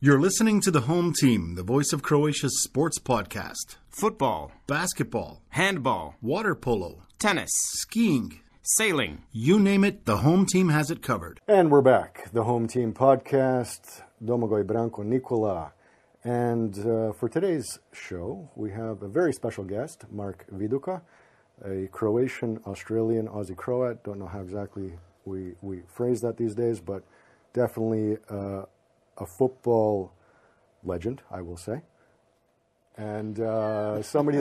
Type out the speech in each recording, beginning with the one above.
You're listening to The Home Team, the voice of Croatia's sports podcast. Football, Basketball, handball, water polo, tennis, skiing, sailing. You name it, The Home Team has it covered. And we're back. The Home Team podcast, Domagoj, Branko, Nikola. And for today's show, we have a very special guest, Mark Viduka, a Croatian, Australian, Aussie Croat. Don't know how exactly we phrase that these days, but definitely a football legend, I will say. And somebody...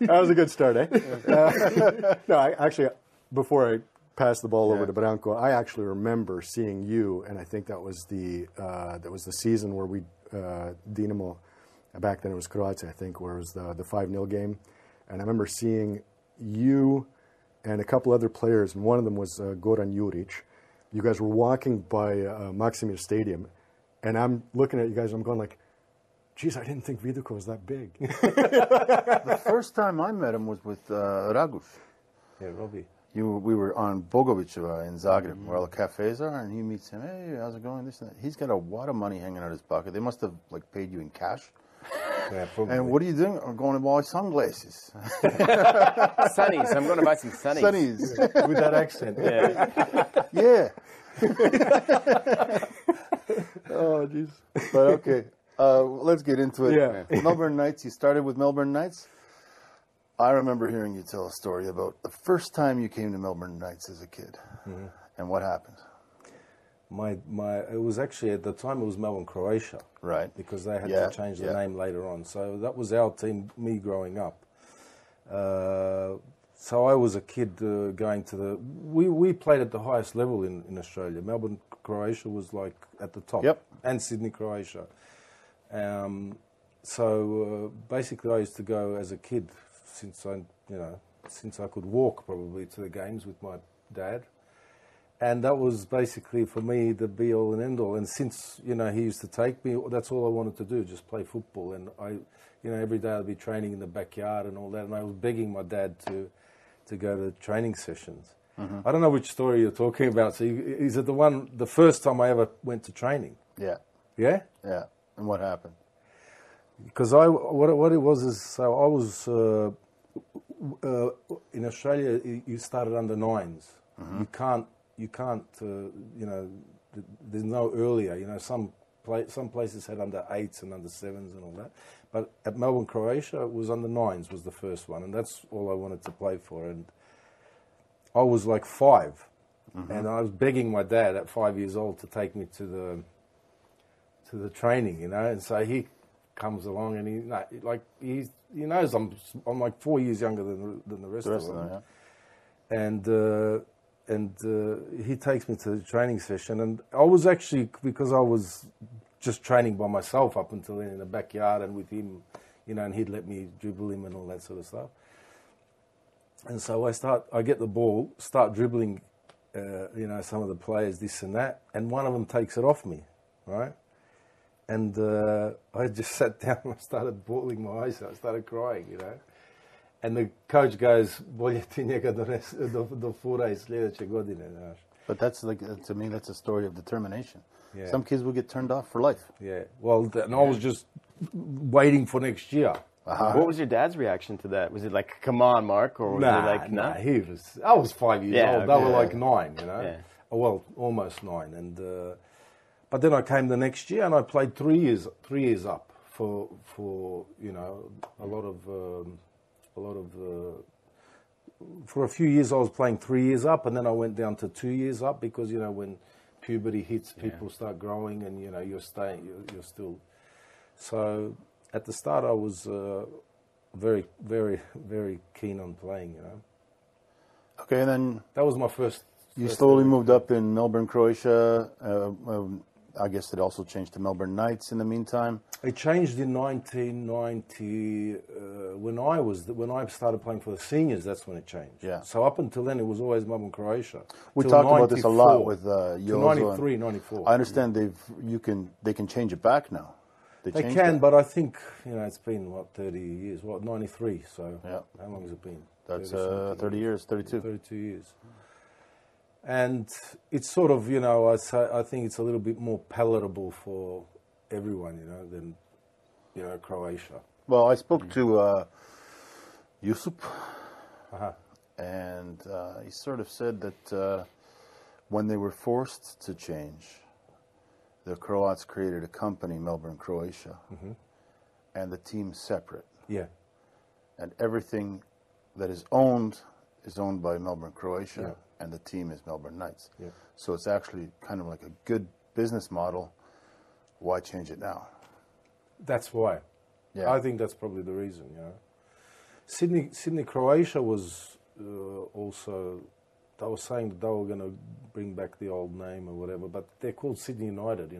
That was a good start, eh? Before I pass the ball over to Branko, I actually remember seeing you, and I think that was the season where we, Dinamo, back then it was Croatia, I think, where it was the 5-0 game. And I remember seeing you and a couple other players, and one of them was Goran Juric. You guys were walking by Maksimir Stadium, and I'm looking at you guys, and I'm going like, geez, I didn't think Viduka was that big. The first time I met him was with Raguš. Yeah, Robbie. We were on Bogovićeva in Zagreb, where all the cafes are, and he meets him. Hey, how's it going? This and that. He's got a wad of money hanging out of his pocket. They must have paid you in cash. Yeah, probably. And what are you doing? I'm going to buy sunglasses. Sunnies. I'm going to buy some sunnies. Sunnies. With that accent. Yeah. Oh, jeez. But okay, let's get into it. Yeah. Melbourne Knights. You started with Melbourne Knights. I remember hearing you tell a story about the first time you came to Melbourne Knights as a kid, and what happened. It was actually, at the time, it was Melbourne Croatia. Right. Because they had to change the name later on. So that was our team, me growing up. So I was a kid going to the... We played at the highest level in Australia. Melbourne Croatia was like at the top. Yep. And Sydney Croatia. So basically I used to go as a kid since I could walk probably to the games with my dad. And that was basically, for me, the be-all and end-all. And since, he used to take me, that's all I wanted to do, just play football. And every day I'd be training in the backyard and all that. And I was begging my dad to go to training sessions. Mm-hmm. I don't know which story you're talking about. So is it the first time I ever went to training? Yeah. Yeah? Yeah. And what happened? Because what it was is, so I was, in Australia, you started under 9s. Mm-hmm. You can't, there's no earlier. Some places had under 8s and under 7s and all that. But at Melbourne, Croatia, it was under 9s was the first one, and that's all I wanted to play for. And I was like 5, and I was begging my dad at 5 years old to take me to the training, And so he comes along, and he knows I'm like 4 years younger than the rest of them. Yeah. And he takes me to the training session, and I was actually, because I was just training by myself up until then in the backyard and with him, and he'd let me dribble him and all that sort of stuff. And so I get the ball, start dribbling, some of the players, this and that, and one of them takes it off me, right? And I just sat down and I started bawling my eyes out, I started crying, And the coach goes, bolje ti njega do fura iz sljedeće godine. But that's to me, that's a story of determination. Yeah. Some kids will get turned off for life. Yeah. Well, and I was just waiting for next year. Uh-huh. What was your dad's reaction to that? Was it like, come on, Mark? Or was it like, nah, I was 5 years old. They were like 9, Yeah. Well, almost 9. And but then I came the next year and I played 3 years up for a lot of for a few years I was playing 3 years up, and then I went down to 2 years up because when puberty hits, people start growing, and you're still. So at the start I was very, very, very keen on playing. Okay, and then that was my first. You slowly moved up in Melbourne, Croatia. I guess it also changed to Melbourne Knights in the meantime. It changed in 1990 when I started playing for the seniors. That's when it changed. Yeah. So up until then, it was always Melbourne, Croatia. We talked about this a lot with Jozo. 93, 94. I understand they can change it back now. They can, but I think it's been 30 years. 93. So yeah. How long has it been? That's 30 years, 32. 32 years. And it's sort of, I think it's a little bit more palatable for everyone, than, Croatia. Well, I spoke to Yusuf, and he sort of said that when they were forced to change, the Croats created a company, Melbourne Croatia, and the team's separate. Yeah. And everything that is owned by Melbourne Croatia, and the team is Melbourne Knights. Yeah. So it's actually kind of like a good business model. Why change it now? That's why. Yeah. I think that's probably the reason, Sydney, Croatia was also, they were saying that they were going to bring back the old name or whatever, but they're called Sydney United,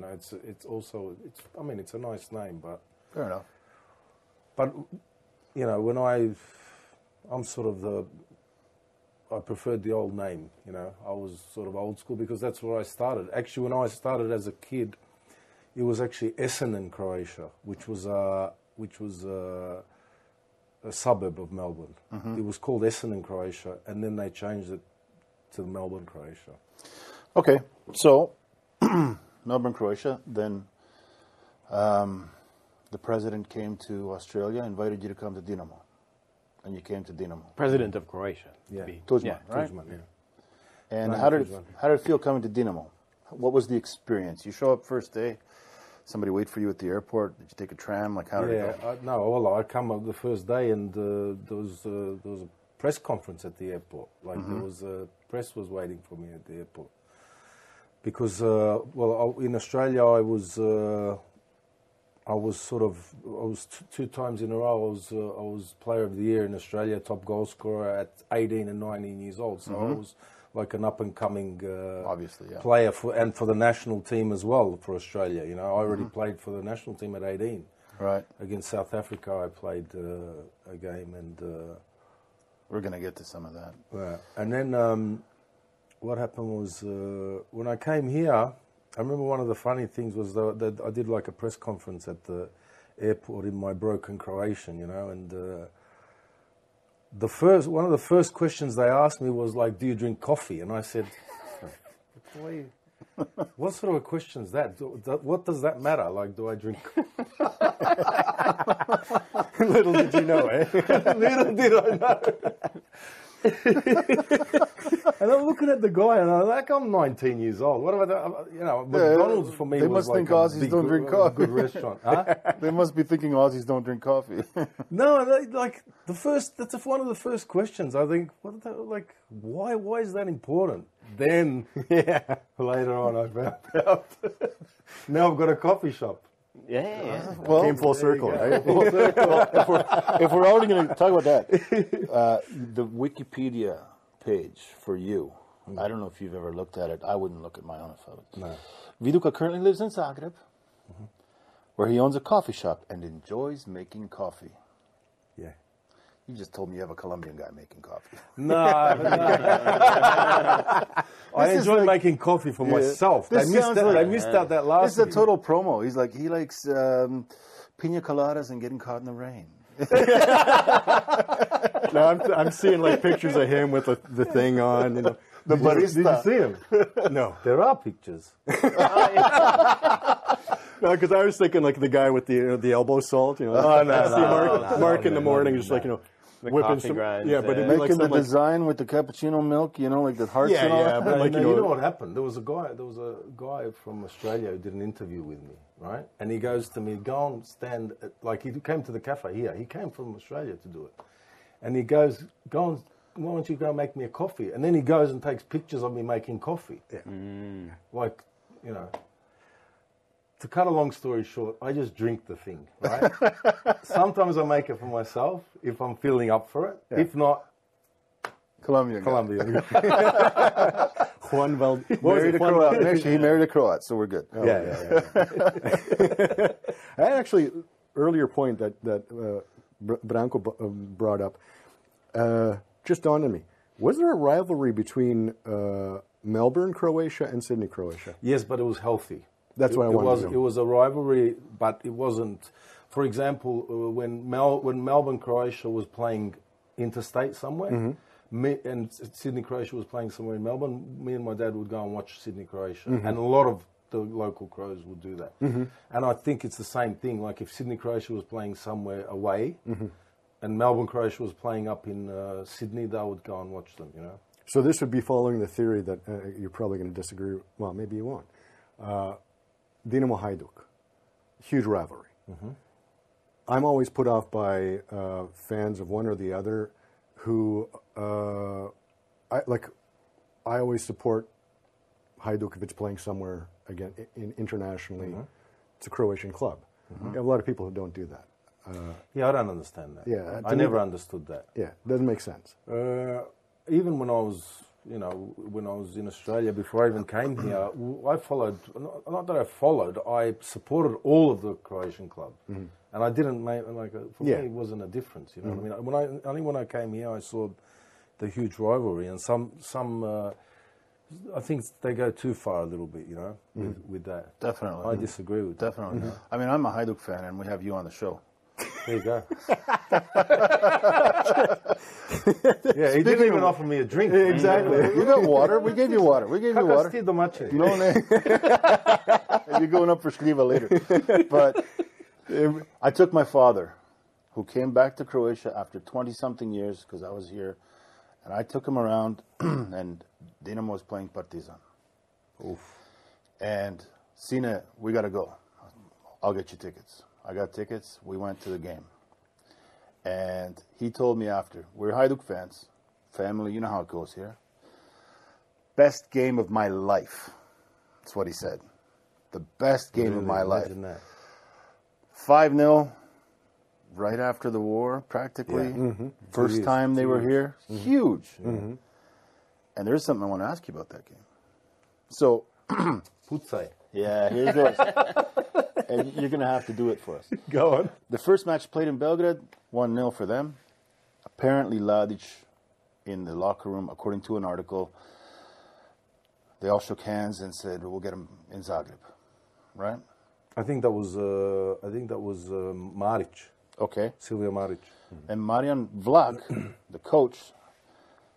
it's also, it's a nice name, but... Fair enough. But, when I'm sort of I preferred the old name, I was sort of old school because that's where I started. Actually, when I started as a kid, it was actually Oceania, Croatia, which was a suburb of Melbourne. It was called Oceania, Croatia, and then they changed it to Melbourne, Croatia. Okay, so Melbourne, Croatia, then the president came to Australia, invited you to come to Dinamo. And you came to Dinamo. President of Croatia. Yeah. Tudjman, right? Tudjman, yeah. And how did it feel coming to Dinamo? What was the experience? You show up first day, somebody wait for you at the airport. Did you take a tram? Like, how did it go? I come up the first day and there was a press conference at the airport. Like there was press was waiting for me at the airport because in Australia I was two times in a row. I was Player of the Year in Australia, top goal scorer at 18 and 19 years old. So I was like an up and coming obviously player for the national team as well for Australia. I already played for the national team at 18. Right. Against South Africa, I played a game and. We're going to get to some of that. Yeah. And then what happened was when I came here. I remember one of the funny things was that I did like a press conference at the airport in my broken Croatian, and one of the first questions they asked me was like, "Do you drink coffee?" And I said, "What sort of a question is that? What does that matter? Like, do I drink?" Little did you know, eh? Little did I know. And I'm looking at the guy, and I'm like, I'm 19 years old. What about that? McDonald's for me they was must like think Aussies don't drink coffee. Good restaurant. Huh? They must be thinking Aussies don't drink coffee. No, that's one of the first questions. I think, why is that important? Then, later on, I found out. Now I've got a coffee shop. Yeah. Well, came full circle, right? If we're already going to talk about that, the Wikipedia page for you, I don't know if you've ever looked at it. I wouldn't look at my own if I would. No. Viduka currently lives in Zagreb, where he owns a coffee shop and enjoys making coffee. Yeah. You just told me you have a Colombian guy making coffee. No. I enjoy making coffee for myself. I missed out that last. This is a total promo. He likes pina coladas and getting caught in the rain. No, I'm seeing like pictures of him with the thing on. The barista. Did you see him? No. There are pictures. No, because I was thinking like the guy with the elbow salt. Oh, no, Mark in the morning, just like The whipping coffee some. grinds, Yeah, but it'd be Making like the design with the cappuccino milk, like the hearts and all. Yeah, but like you know what happened? There was a guy from Australia who did an interview with me, right? And he goes to me, "Go and stand." He came to the cafe here. He came from Australia to do it, and he goes, "Why don't you go make me a coffee?" And then he goes and takes pictures of me making coffee. Yeah. To cut a long story short, I just drink the thing, right? Sometimes I make it for myself if I'm feeling up for it. Yeah. If not, Colombian. Juan married a Croat. Actually, he married a Croat, so we're good. Oh, yeah. I had actually earlier point that Branko brought up just dawned on me. Was there a rivalry between Melbourne, Croatia, and Sydney, Croatia? Yes, but it was healthy. That's what I wanted to know. It was a rivalry, but it wasn't. For example, when Melbourne, Croatia was playing interstate somewhere, Sydney Croatia was playing somewhere in Melbourne, me and my dad would go and watch Sydney Croatia, and a lot of the local Crows would do that. And I think it's the same thing. Like if Sydney Croatia was playing somewhere away, and Melbourne Croatia was playing up in Sydney, they would go and watch them. You know. So this would be following the theory that you're probably going to disagree. Well, maybe you won't. Dinamo Hajduk, huge rivalry. I'm always put off by fans of one or the other who I always support Hajduk if it's playing somewhere again internationally. It's a Croatian club. You have a lot of people who don't do that. Yeah, I don't understand that. Yeah, I never understood that. Yeah, it doesn't make sense. Even when I was, when I was in Australia, before I even came here, I followed, not that I followed, I supported all of the Croatian clubs. And I didn't make, for me, it wasn't a difference, you know what I mean? Only when I came here, I saw the huge rivalry, and some I think they go too far a little bit, with that. Definitely. I disagree with that. Definitely. I mean, I'm a Hajduk fan, and we have you on the show. There you go. Yeah, he didn't even offer me a drink. Exactly. You got water. We gave you water. Kako ti domaće? No, you're going up for Škriva later. But I took my father, who came back to Croatia after 20-something years, because I was here, and I took him around, and Dinamo was playing Partizan. Oof. And Sine, we got to go. I'll get you tickets. I got tickets. We went to the game. And he told me after, we're Hajduk fans, family, you know how it goes here. Best game of my life. That's what he said. The best game of my life. 5-0, right after the war, practically. Yeah. First time they were here. Huge. And there's something I want to ask you about that game. So, Pucaj. yeah, here's this. And you're going to have to do it for us. Go on. The first match played in Belgrade, 1-0 for them. Apparently, Ladic, in the locker room, according to an article, they all shook hands and said, "We'll get him in Zagreb," right? I think that was Maric. Okay. Silvio Maric. And Marijan Vlak, the coach,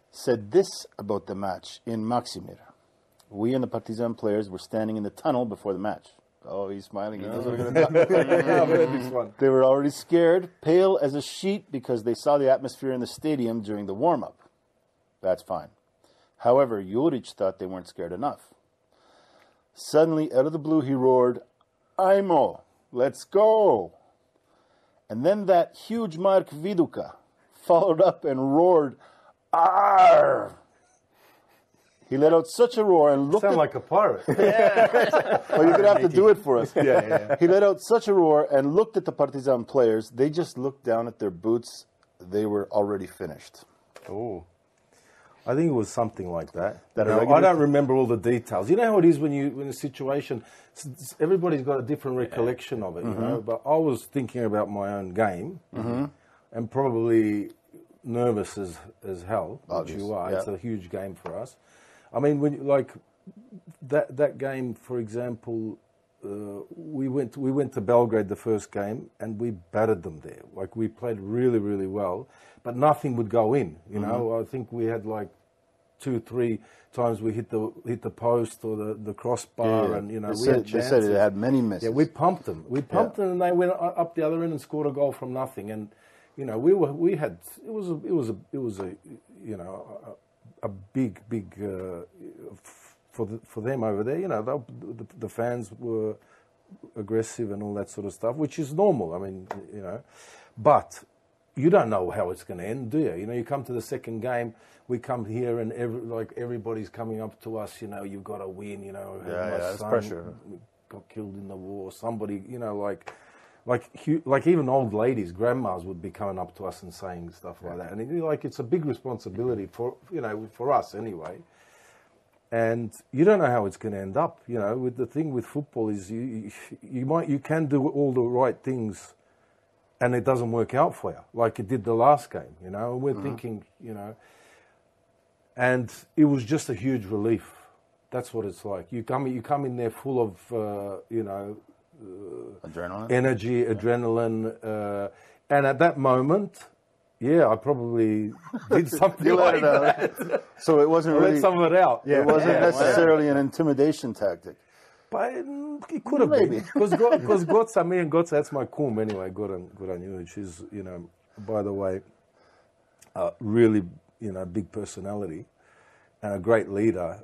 said this about the match in Maksimir. We and the Partizan players were standing in the tunnel before the match. Oh, he's smiling. He knows what we're going to do. They were already scared, pale as a sheet, because they saw the atmosphere in the stadium during the warm-up. That's fine. However, Juric thought they weren't scared enough. Suddenly, out of the blue, he roared, "Ajmo, let's go!" And then that huge Mark Viduka followed up and roared, "Arr!" He let out such a roar and looked. Sound like a pirate. Oh, you're going to have to do it for us. Yeah. He let out such a roar and looked at the Partizan players. They just looked down at their boots. They were already finished. Oh. I think it was something like that. I don't remember all the details. You know how it is when in a situation, everybody's got a different recollection of it, you know. But I was thinking about my own game and probably nervous as hell, which you are. Yeah. It's a huge game for us. I mean, when that game, for example, we went to Belgrade the first game and we battered them there. Like, we played really, really well, but nothing would go in. You know, I think we had like 2-3 times we hit the post or the crossbar, and they said it had many misses. Yeah, we pumped them. We pumped them, and they went up the other end and scored a goal from nothing. And it was a big for them over there. You know, the fans were aggressive and all that sort of stuff, which is normal. I mean, but you don't know how it's going to end, do you? You know, you come to the second game, we come here and everybody's coming up to us. You know, you've got to win. You know, my son pressure. Got killed in the war. Somebody, like even old ladies, grandmas would be coming up to us and saying stuff like that. And it's a big responsibility for us anyway. And you don't know how it's going to end up. You know, with the thing with football is you can do all the right things, and it doesn't work out for you, like it did the last game. You know, and we're thinking, and it was just a huge relief. That's what it's like. You come in there full of adrenaline, energy, adrenaline, and at that moment, Yeah, I probably did something You let like it out. that. So it wasn't I really. let some of it out. It wasn't necessarily an intimidation tactic. But it could have been. Because Goca, me and Goca, that's my kum anyway, Goran Šimunić. She's, you know, by the way, really, you know, big personality and a great leader.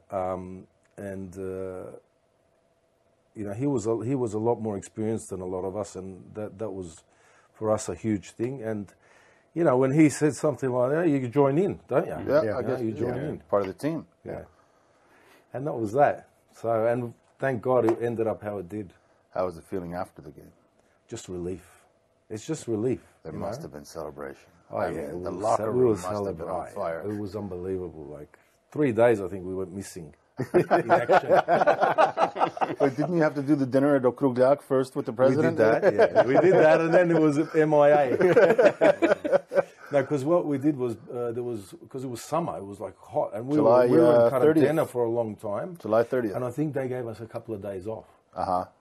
You know, he was a lot more experienced than a lot of us, and that was, for us, a huge thing. And, you know, when he said something like that, you join in, don't you? Yeah, I guess you join in. Part of the team. Yeah. And that was that. So, and thank God it ended up how it did. How was it feeling after the game? Just relief. It's just relief. There must have been celebration. Oh, I yeah. mean, the locker room must have been on fire. It was unbelievable. Like 3 days, I think we went missing in action. But didn't you have to do the dinner at Okrugljak first with the president? We did that, yeah. We did that, and then it was MIA. No, because what we did was, because it was summer, it was like hot, and we were in quarantena for a long time. July 30th. And I think they gave us a couple of days off.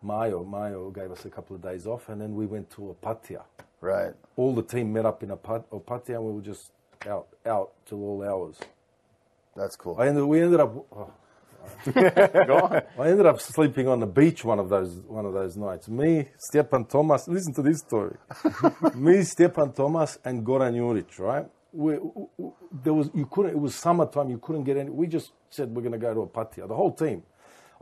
Mayo gave us a couple of days off, and then we went to Opatija. Right. All the team met up in Opatija, and we were just out till all hours. That's cool. We ended up. Go on. I ended up sleeping on the beach one of those nights. Me, Stjepan Tomas. Listen to this story. Me, Stjepan Tomas, and Goran Juric. Right? It was summertime. You couldn't get any. We just said we're going to go to Opatija. The whole team.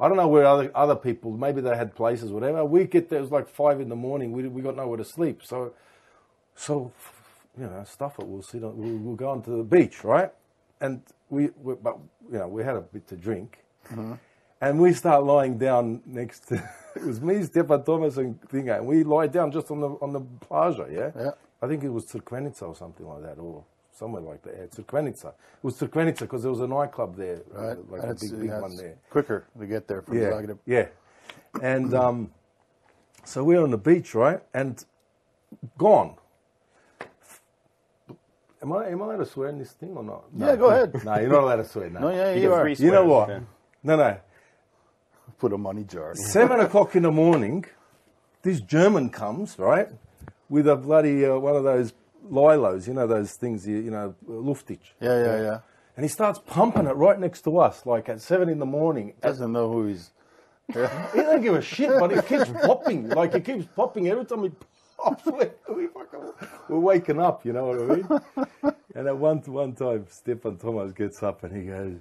I don't know where other people. Maybe they had places, whatever. We get there. It was like 5 in the morning. We got nowhere to sleep. So you know, stuff it. We'll go on to the beach, right? And we had a bit to drink. Mm-hmm. And we start lying down next to, it was me, Stjepan Tomas, and Thinga, and we lie down just on the plaza, yeah? I think it was Crkvenica or something like that, or somewhere like that. Yeah, Crkvenica. It was Crkvenica because there was a nightclub there, right? Like a big one there. Quicker to get there from Zagreb. Yeah. And so we're on the beach, right? And gone. Am I allowed to swear in this thing or not? No. Yeah, go ahead. No, you're not allowed to swear. No, yeah, you are. You know what? Yeah. No. Put a money jar. 7 o'clock in the morning, this German comes, right, with a bloody, one of those Lilos, you know, those things, you know, Luftich. Yeah. And he starts pumping it right next to us, like at 7 in the morning. Doesn't know who he's... He doesn't give a shit, but it keeps popping. Like, it keeps popping every time he pops. We're waking up, you know what I mean? And at one time, Stjepan Tomas gets up and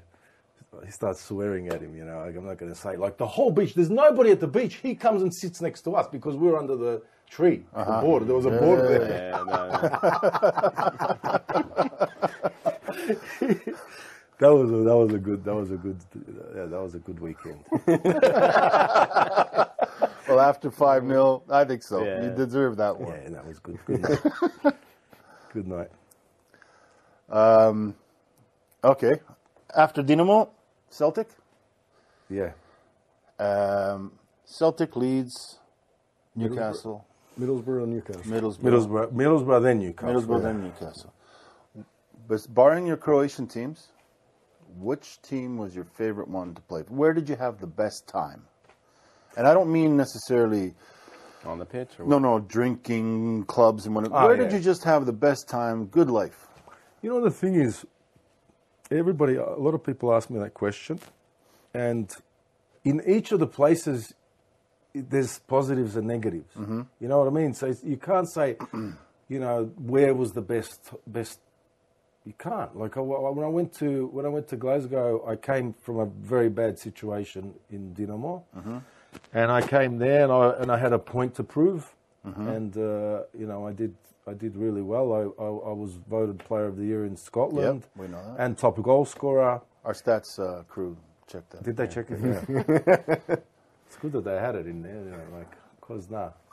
he starts swearing at him, you know, like, I'm not going to say, like the whole beach, there's nobody at the beach. He comes and sits next to us because we're under the tree, the border. There was a border there. That was a good weekend. Well, after 5-0, I think so. Yeah. You deserve that one. Yeah, that was good. Good night. Good night. Okay. After Dinamo, Celtic? Yeah. Celtic, Leeds, Newcastle. Middlesbrough and Newcastle. Middlesbrough, then Newcastle. Then Newcastle. But barring your Croatian teams, which team was your favorite one to play? Where did you have the best time? And I don't mean necessarily... On the pitch? Or No, drinking, clubs, and whatnot. Where did you just have the best time, good life? You know, the thing is, a lot of people ask me that question, and in each of the places, there's positives and negatives. Mm-hmm. You know what I mean? So you can't say, you know, where was the best. You can't. Like when I went to Glasgow, I came from a very bad situation in Dinamo, and I came there and I had a point to prove, and you know, I did really well. I was voted Player of the Year in Scotland. Yep, we know that. And top goal scorer. Our stats crew checked that. Did they check it? Yeah. It's good that they had it in there. You know, like, cause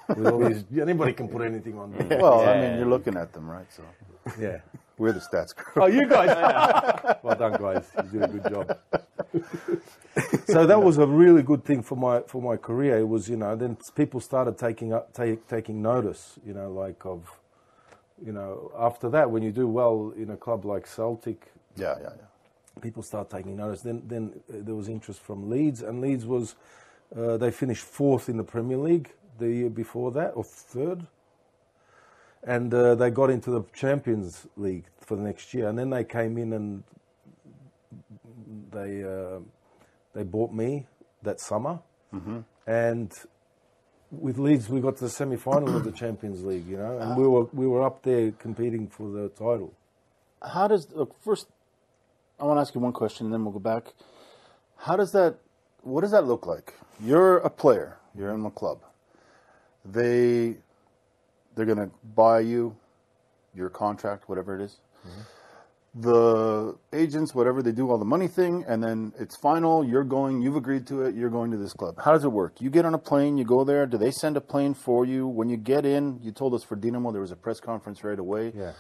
with all these, anybody can put anything on there. Well, I mean, you're looking at them, right? So yeah, we're the stats crew. Oh, you guys! Well done, guys. You did a good job. So that was a really good thing for my career. It was, you know, then people started taking notice. You know, like of. You know, after that, when you do well in a club like Celtic, people start taking notice. Then there was interest from Leeds, and Leeds was they finished 4th in the Premier League the year before that, or 3rd. And they got into the Champions League for the next year. And then they came in and they bought me that summer. Mm-hmm. And with Leeds, we got to the semi-final of the Champions League, you know, and we were up there competing for the title. How does first? I want to ask you one question, and then we'll go back. What does that look like? You're a player. You're in the club. They're going to buy you your contract, whatever it is. Mm-hmm. The agents, whatever, they do all the money thing, and then it's final. You've agreed to it. You're going to this club. How does it work? You get on a plane. You go there. Do they send a plane for you? When you get in, you told us for Dinamo there was a press conference right away. Yeah.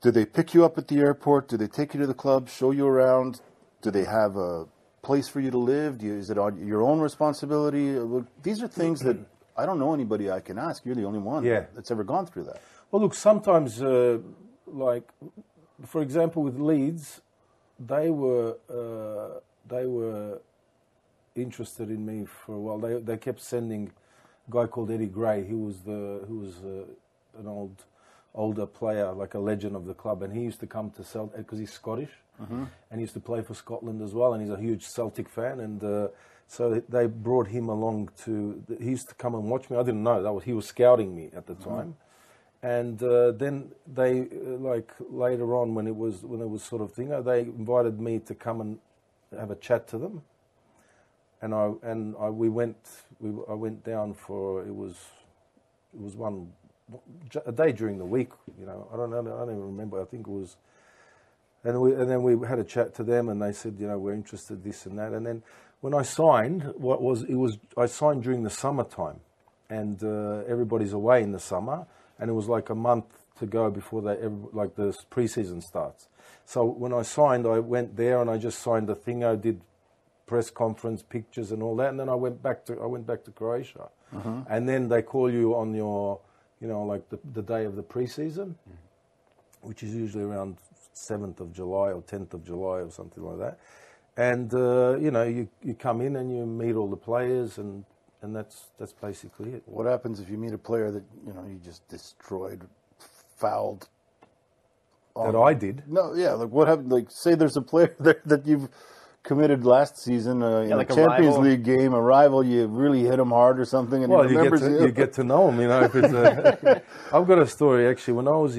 Do they pick you up at the airport? Do they take you to the club, show you around? Do they have a place for you to live? Is it on your own responsibility? These are things that I don't know anybody I can ask. You're the only one that's ever gone through that. Well, look, sometimes, for example, with Leeds, they were interested in me for a while. They kept sending a guy called Eddie Gray. He was an older player, like a legend of the club, and he used to come to Celtic because he's Scottish, and he used to play for Scotland as well, and he's a huge Celtic fan, and so they brought him along he used to come and watch me. I didn't know he was scouting me at the time, and then they later on when it was sort of thing, they invited me to come and have a chat to them, and I went down for it was a day during the week, you know. I don't even remember. I think it was, and then we had a chat to them, and they said, you know, we're interested this and that. And then when I signed, I signed during the summertime, and everybody's away in the summer, and it was like a month to go before the pre-season starts. So when I signed, I went there and I just signed the thing. I did press conference, pictures, and all that, and then I went back to Croatia, and then they call you on your, you know, like the day of the pre-season, which is usually around 7th of July or 10th of July or something like that. And, you know, you come in and you meet all the players, and that's basically it. What happens if you meet a player that, you know, you just destroyed, fouled? That I did? No, yeah. Like what happened? Like, say there's a player there that you've committed last season in a Champions League game, a rival, you really hit him hard or something, and well, he remembers you get to know him, you know. If it's I've got a story actually. When I was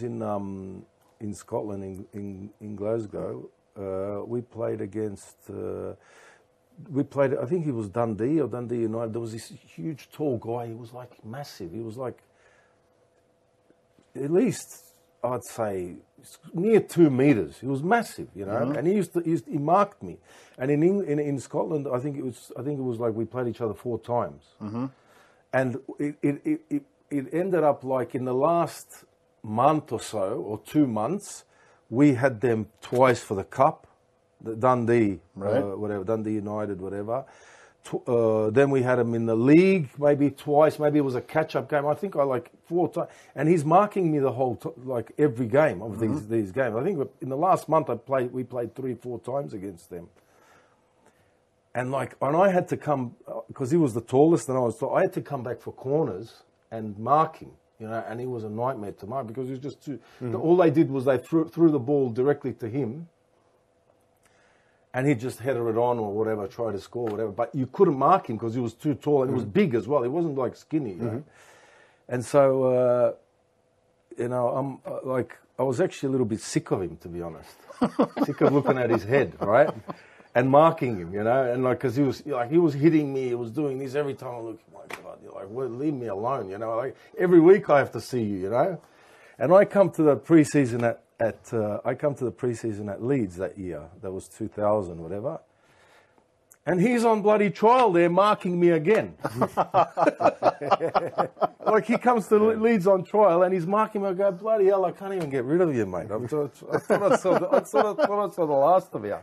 in Scotland, in Glasgow, we played against. I think he was Dundee or Dundee United. There was this huge, tall guy. He was like massive. He was like at least, I'd say, near 2 meters. He was massive, you know, and he marked me. And in Scotland, I think it was like we played each other 4 times, and it ended up like in the last month or so, or 2 months, we had them twice for the cup, the Dundee, whatever, Dundee United, whatever. Then we had him in the league, maybe twice. Maybe it was a catch-up game. I think I like 4 times, and he's marking me the whole every game of these games. I think in the last month we played 3-4 times against them, and I had to come because he was the tallest, and I had to come back for corners and mark him, you know. And he was a nightmare to mark because he was just too. All they did was they threw the ball directly to him. And he'd just header it on or whatever, try to score, whatever. But you couldn't mark him because he was too tall and he was big as well. He wasn't like skinny, you know? And so, you know, I was actually a little bit sick of him, to be honest. Sick of looking at his head, right? And marking him, you know? And because he was hitting me, he was doing this every time I look. My God, you're like, well, leave me alone, you know? Like every week I have to see you, you know? And I come to the pre-season at Leeds that year. That was 2000, whatever. And he's on bloody trial there, marking me again. Like he comes to Leeds on trial and he's marking me. I go, bloody hell, I can't even get rid of you, mate. I thought I saw the last of you.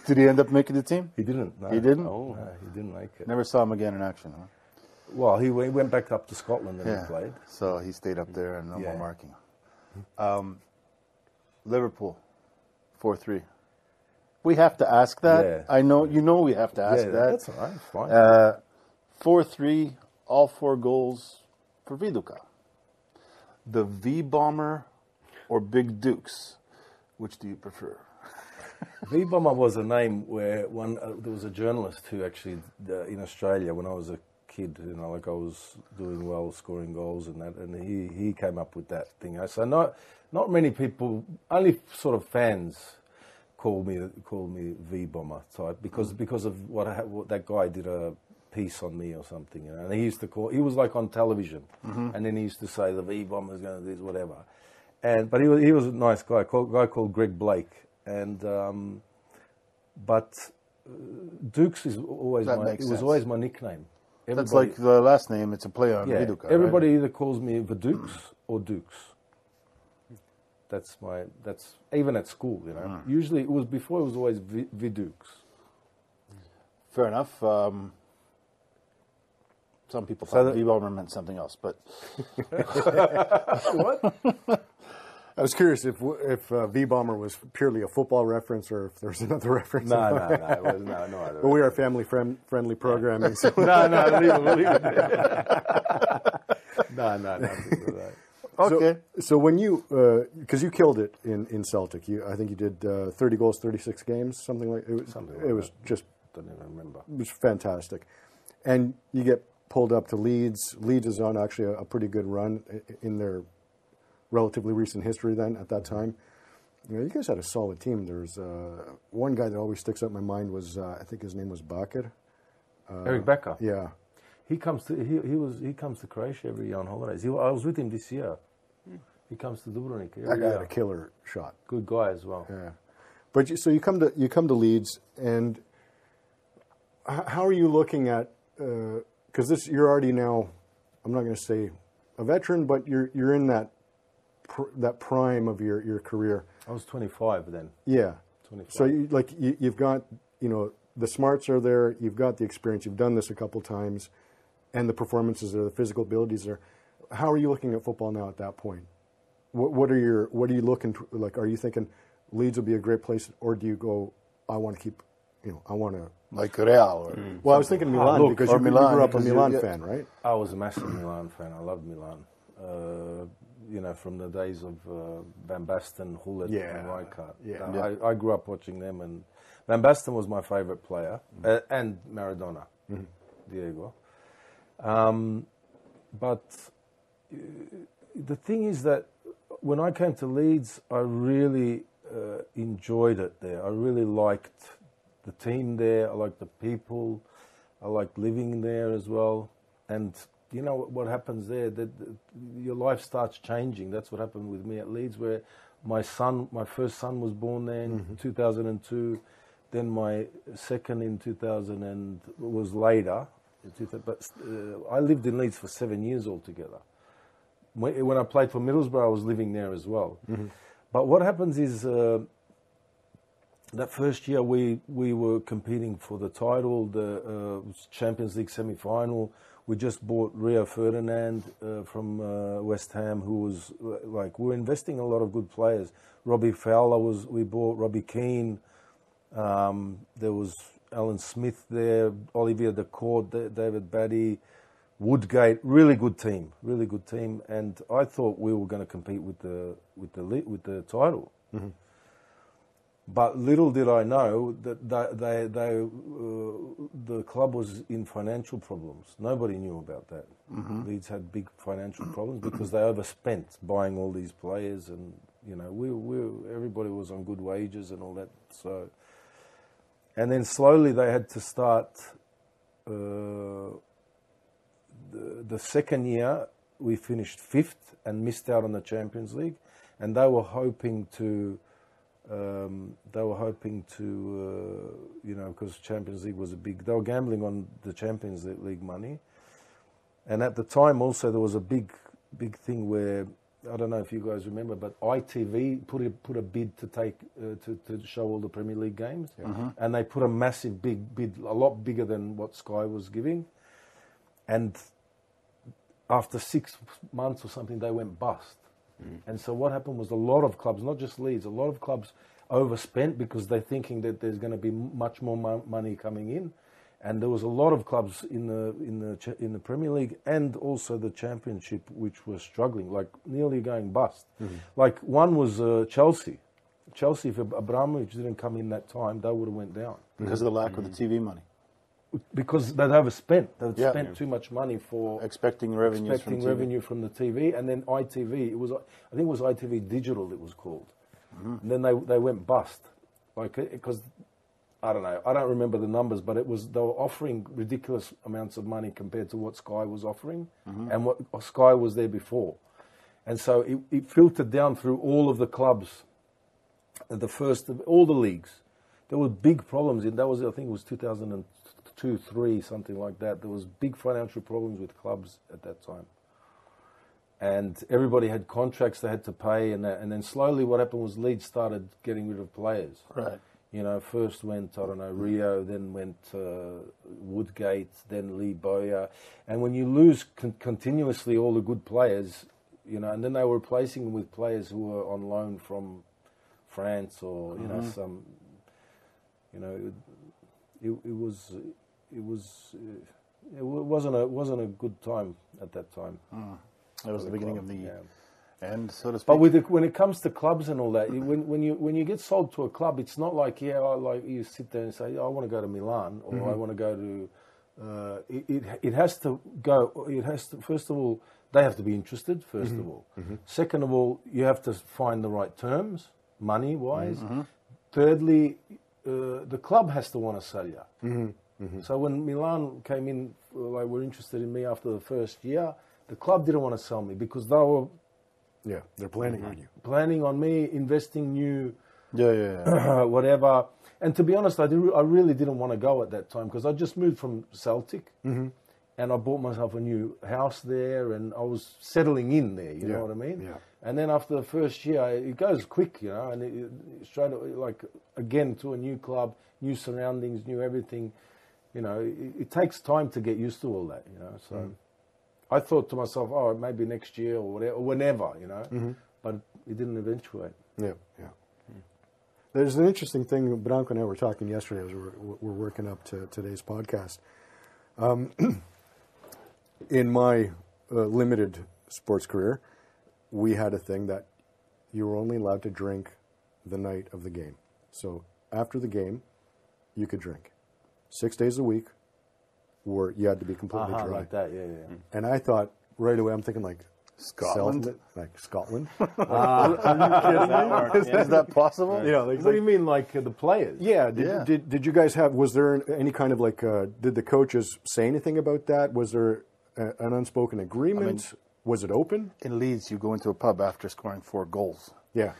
Did he end up making the team? He didn't. No. He didn't? No, he didn't make it. Never saw him again in action, huh? Well, he went back up to Scotland and he played. So he stayed up there and no more marking. Liverpool, 4-3. We have to ask that. Yeah. I know, we have to ask that. That's all right. Fine. 4-3, all 4 goals for Viduka. The V-Bomber or Big Dukes? Which do you prefer? V-Bomber was a name where there was a journalist who actually, in Australia, when I was a kid, I was doing well, scoring goals and that, and he came up with that thing. So not many people, only sort of fans called me V-Bomber type because of what that guy did a piece on me or something, and he was like on television, and then he used to say the V-Bomber is going to do this, whatever. But he was a nice guy, guy called Greg Blake, and but Dukes is always always my nickname. That's like the last name. It's a play on Viduka. Everybody right? either calls me Vidukes or Dukes. That's even at school, Usually it was always Vidukes. Fair enough. Some people thought V-Bomber meant something else, but What? I was curious if V-Bomber was purely a football reference or if there's another reference. No. It was, no. But we are family programming. So. No, leave it. No. okay. So when you, because you killed it in Celtic, I think you did 30 goals, 36 games, something like it. It was just, don't even remember. It was fantastic, and you get pulled up to Leeds. Leeds is on actually a pretty good run in their relatively recent history. Then at that time, you guys had a solid team. There's one guy that always sticks out in my mind was I think his name was Bakir. Eric Becker. Yeah. He comes to Croatia every year on holidays. I was with him this year. He comes to Dubrovnik every That guy year. had a killer shot. Good guy as well. Yeah, but so you come to Leeds, and how are you looking at? Because you're already now, I'm not going to say a veteran, but you're in that prime of your career. I was 25 then. Yeah. 25. So you've got the smarts are there. You've got the experience. You've done this a couple times, and the performances are the physical abilities are. How are you looking at football now at that point? What are you looking to, like? Are you thinking Leeds will be a great place, or do you go? I want to keep, I want to like Real. Well, I was thinking Milan because you grew up a Milan fan, right? I was a massive Milan fan. I loved Milan. From the days of Van Basten, Hullet, and Rijkaard. Yeah. I grew up watching them, and Van Basten was my favourite player, and Maradona, Diego. But the thing is that when I came to Leeds, I really enjoyed it there. I really liked the team there. I liked the people. I liked living there as well. And you know what happens there? That your life starts changing. That's what happened with me at Leeds, where my first son was born there in 2002. Then my second in 2000 and was later. But I lived in Leeds for 7 years altogether. When I played for Middlesbrough, I was living there as well. Mm-hmm. But what happens is that first year we were competing for the title, the Champions League semi-final. We just bought Rio Ferdinand from West Ham, who was we were investing a lot of good players. Robbie Fowler we bought Robbie Keane. There was Alan Smith there, Olivier Decourt, David Batty, Woodgate. Really good team, and I thought we were going to compete with the title. Mm-hmm. But little did I know that the club was in financial problems. Nobody knew about that. Mm-hmm. Leeds had big financial problems because they overspent buying all these players, and everybody was on good wages and all that. So. And then slowly they had to start. The second year we finished 5th and missed out on the Champions League, and they were hoping to, because Champions League was they were gambling on the Champions League money, and at the time also there was a big thing where. I don't know if you guys remember, but ITV put a bid to take to show all the Premier League games, and they put a massive big bid, a lot bigger than what Sky was giving. And after 6 months or something, they went bust. And so what happened was a lot of clubs, not just Leeds, a lot of clubs overspent because they're thinking that there's going to be much more money coming in, And there was a lot of clubs in the Premier League and also the Championship which were struggling, like nearly going bust. Like one was Chelsea. Chelsea, if Abramovich didn't come in that time, they would have went down. Because of the lack of the TV money. Because they'd overspent. They'd spent too much money for expecting revenue from the TV, and then ITV. I think it was ITV Digital. It was called. And then they went bust, like because I don't know. I don't remember the numbers, but they were offering ridiculous amounts of money compared to what Sky was offering, and what Sky was there before, and so it filtered down through all of the clubs. The first of all the leagues, there were big problems. I think it was 2002, 3, something like that. There was big financial problems with clubs at that time, and everybody had contracts they had to pay, and then slowly what happened was Leeds started getting rid of players. Right. You know, first went Rio, then went Woodgate, then Lee Bowyer, and when you lose continuously all the good players, and then they were replacing them with players who were on loan from France or some, it wasn't a good time at that time. That was the beginning of the end, so to speak. But when it comes to clubs and all that, when you get sold to a club, it's not like you sit there and say, I want to go to Milan or I want to go to. It has to go. It has to. First of all, they have to be interested. First of all, second of all, you have to find the right terms, money-wise. Thirdly, the club has to want to sell you. So when Milan came in, were interested in me after the first year, the club didn't want to sell me because they were. Yeah, they're planning on you. Planning on me, investing new, whatever. And to be honest, I really didn't want to go at that time because I just moved from Celtic, and I bought myself a new house there, and I was settling in there. You know what I mean? Yeah. And then after the first year, it goes quick, and it straight again to a new club, new surroundings, new everything. It takes time to get used to all that. So. I thought to myself, maybe next year or whatever, or whenever, but it didn't eventuate. Yeah. There's an interesting thing. Branko and I were talking yesterday as we're working up to today's podcast. In my limited sports career, we had a thing that you were only allowed to drink the night of the game. So after the game, you could drink 6 days a week. Or you had to be completely dry. Like that, yeah. And I thought right away, I'm thinking Scotland? Scotland? Are you kidding me? Is that possible? What do you mean, the players? Yeah. Did you guys was there any kind of did the coaches say anything about that? Was there an unspoken agreement? Was it open? In Leeds, you go into a pub after scoring 4 goals. Yeah.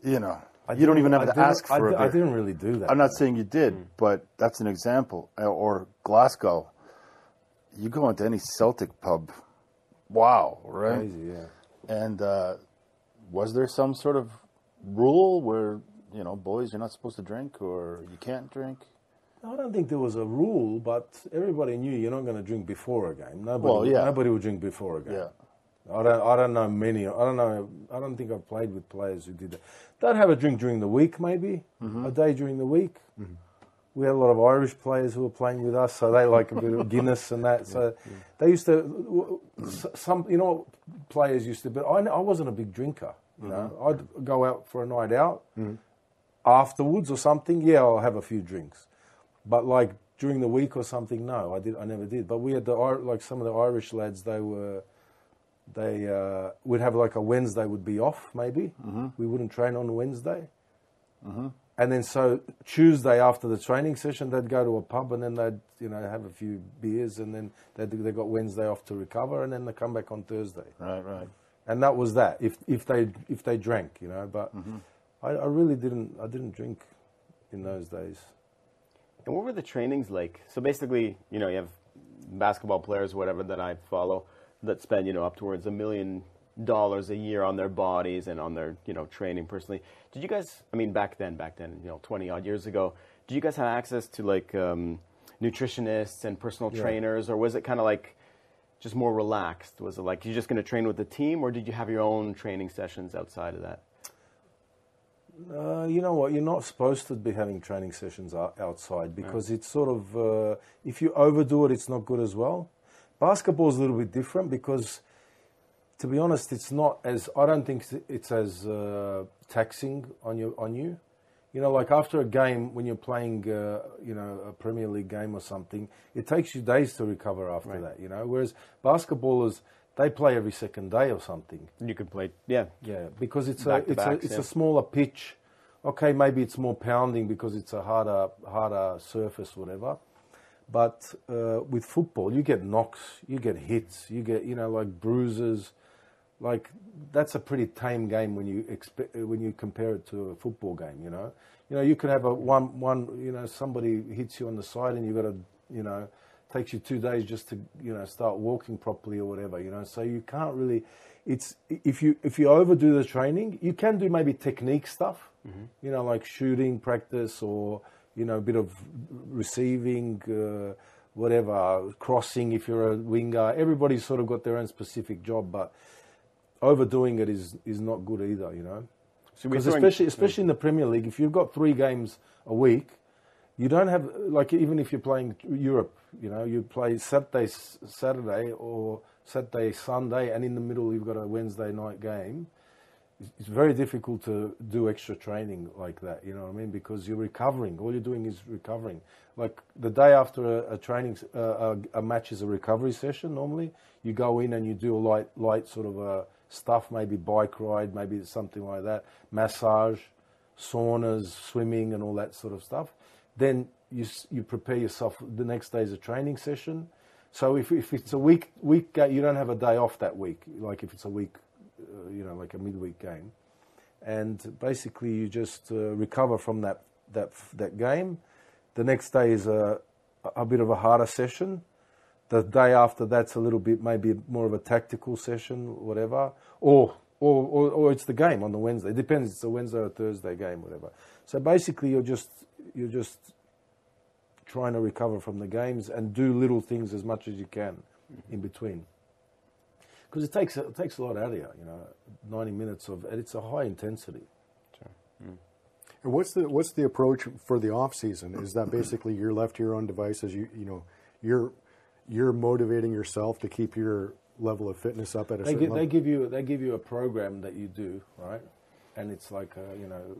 You don't even have to ask for it. I didn't really do that. I'm not saying you did, but that's an example. Or Glasgow. You go into any Celtic pub. Wow, right? Crazy, yeah. And was there some sort of rule where, boys, you're not supposed to drink or you can't drink? I don't think there was a rule, but everybody knew you're not going to drink before a game. Nobody would drink before a game. Yeah. I don't know many. I don't think I've played with players who did that. They'd have a drink during the week, maybe a day during the week. We had a lot of Irish players who were playing with us, so they like a bit of Guinness and that. So they used to. Some, players used to. But I wasn't a big drinker. I'd go out for a night out afterwards or something. Yeah, I'll have a few drinks, but during the week or something, no, I never did. But we had some of the Irish lads. They would have a Wednesday would be off, maybe. We wouldn't train on a Wednesday. And then so Tuesday after the training session, they'd go to a pub and then they'd have a few beers and then they got Wednesday off to recover and then they come back on Thursday. Right. And that was that. If they drank, But I really didn't drink in those days. And what were the trainings like? So basically, you have basketball players, whatever, that I follow, that spend, up towards $1 million a year on their bodies and on their, training personally. Did you guys, back then, 20 odd years ago, did you guys have access to nutritionists and personal trainers, or was it kind of just more relaxed? Was it you're just going to train with the team, or did you have your own training sessions outside of that? You know what? You're not supposed to be having training sessions outside because it's sort of, if you overdo it, it's not good as well. Basketball's a little bit different because, to be honest, it's not as, I don't think it's as taxing on you. You know, like after a game, when you're playing, a Premier League game or something, it takes you days to recover after that, you know. Whereas basketballers, they play every second day or something. You could play, yeah, because it's a smaller pitch. Okay, maybe it's more pounding because it's a harder surface, whatever. But with football, you get knocks, you get hits, you get like bruises. Like that's a pretty tame game when you compare it to a football game. You know, you could have somebody hits you on the side and you've got to, takes you 2 days just to start walking properly or whatever. So you can't really. It's if you overdo the training, you can do maybe technique stuff. Like shooting practice or a bit of receiving, whatever, crossing if you're a winger. Everybody's sort of got their own specific job, but overdoing it is not good either, Because especially in the Premier League, if you've got 3 games a week, you don't have, like, even if you're playing Europe, you play Saturday or Saturday, Sunday, and in the middle you've got a Wednesday night game. It's very difficult to do extra training like that, you know what I mean? Because you're recovering. All you're doing is recovering. Like the day after a match is a recovery session. Normally, you go in and you do a light sort of stuff, maybe bike ride, maybe something like that, massage, saunas, swimming, and all that sort of stuff. Then you prepare yourself. The next day is a training session. So if it's a week, you don't have a day off that week. Like if it's a week. Like a midweek game, and basically you just recover from that game. The next day is a bit of a harder session. The day after that's a little bit maybe more of a tactical session, whatever, or it's the game on the Wednesday. It depends. It's a Wednesday or Thursday game, whatever. So basically you're just trying to recover from the games and do little things as much as you can in between. Because it takes a lot out of you, 90 minutes of, and it's a high intensity. Sure. And what's the approach for the off season? Is that basically you're left to your own devices? You're motivating yourself to keep your level of fitness up at a certain level? They give you a program that you do, right? And it's like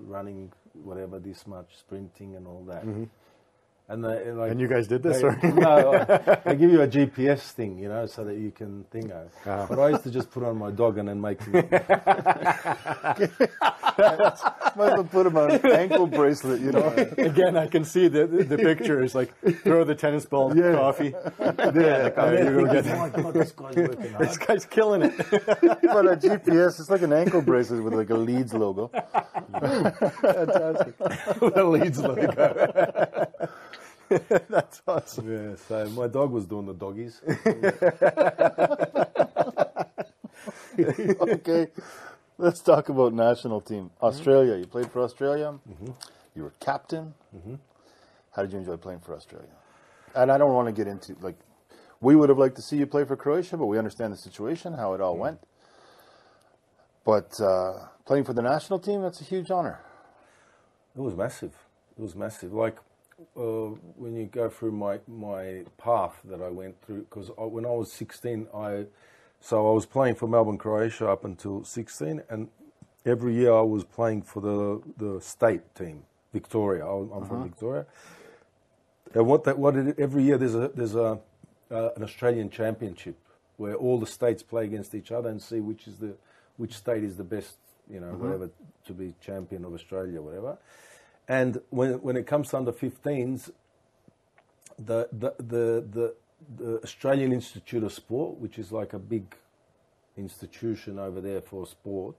running whatever this much, sprinting and all that. Mm-hmm. And you guys did this? They give you a GPS thing, so that you can think of. Oh. But I used to just put on my dog and then make him. Might as well put him on an ankle bracelet, Again, I can see the picture. It's like throw the tennis ball, coffee. This guy's working hard. This guy's killing it. But a GPS, it's like an ankle bracelet with like a Leeds logo. Fantastic. With a Leeds logo. That's awesome. Yeah, so my dog was doing the doggies. Okay, let's talk about national team. Australia, you played for Australia. Mm-hmm. You were captain. Mm-hmm. How did you enjoy playing for Australia? And I don't want to get into, we would have liked to see you play for Croatia, but we understand the situation, how it all went. But playing for the national team, that's a huge honor. It was massive. When you go through my path that I went through, because when I was 16, I was playing for Melbourne Croatia up until 16, and every year I was playing for the state team, Victoria. I'm from Victoria. And every year there's an Australian championship where all the states play against each other and see which state is the best, whatever, to be champion of Australia, whatever. And when it comes to under 15s, the Australian Institute of Sport, which is like a big institution over there for sport,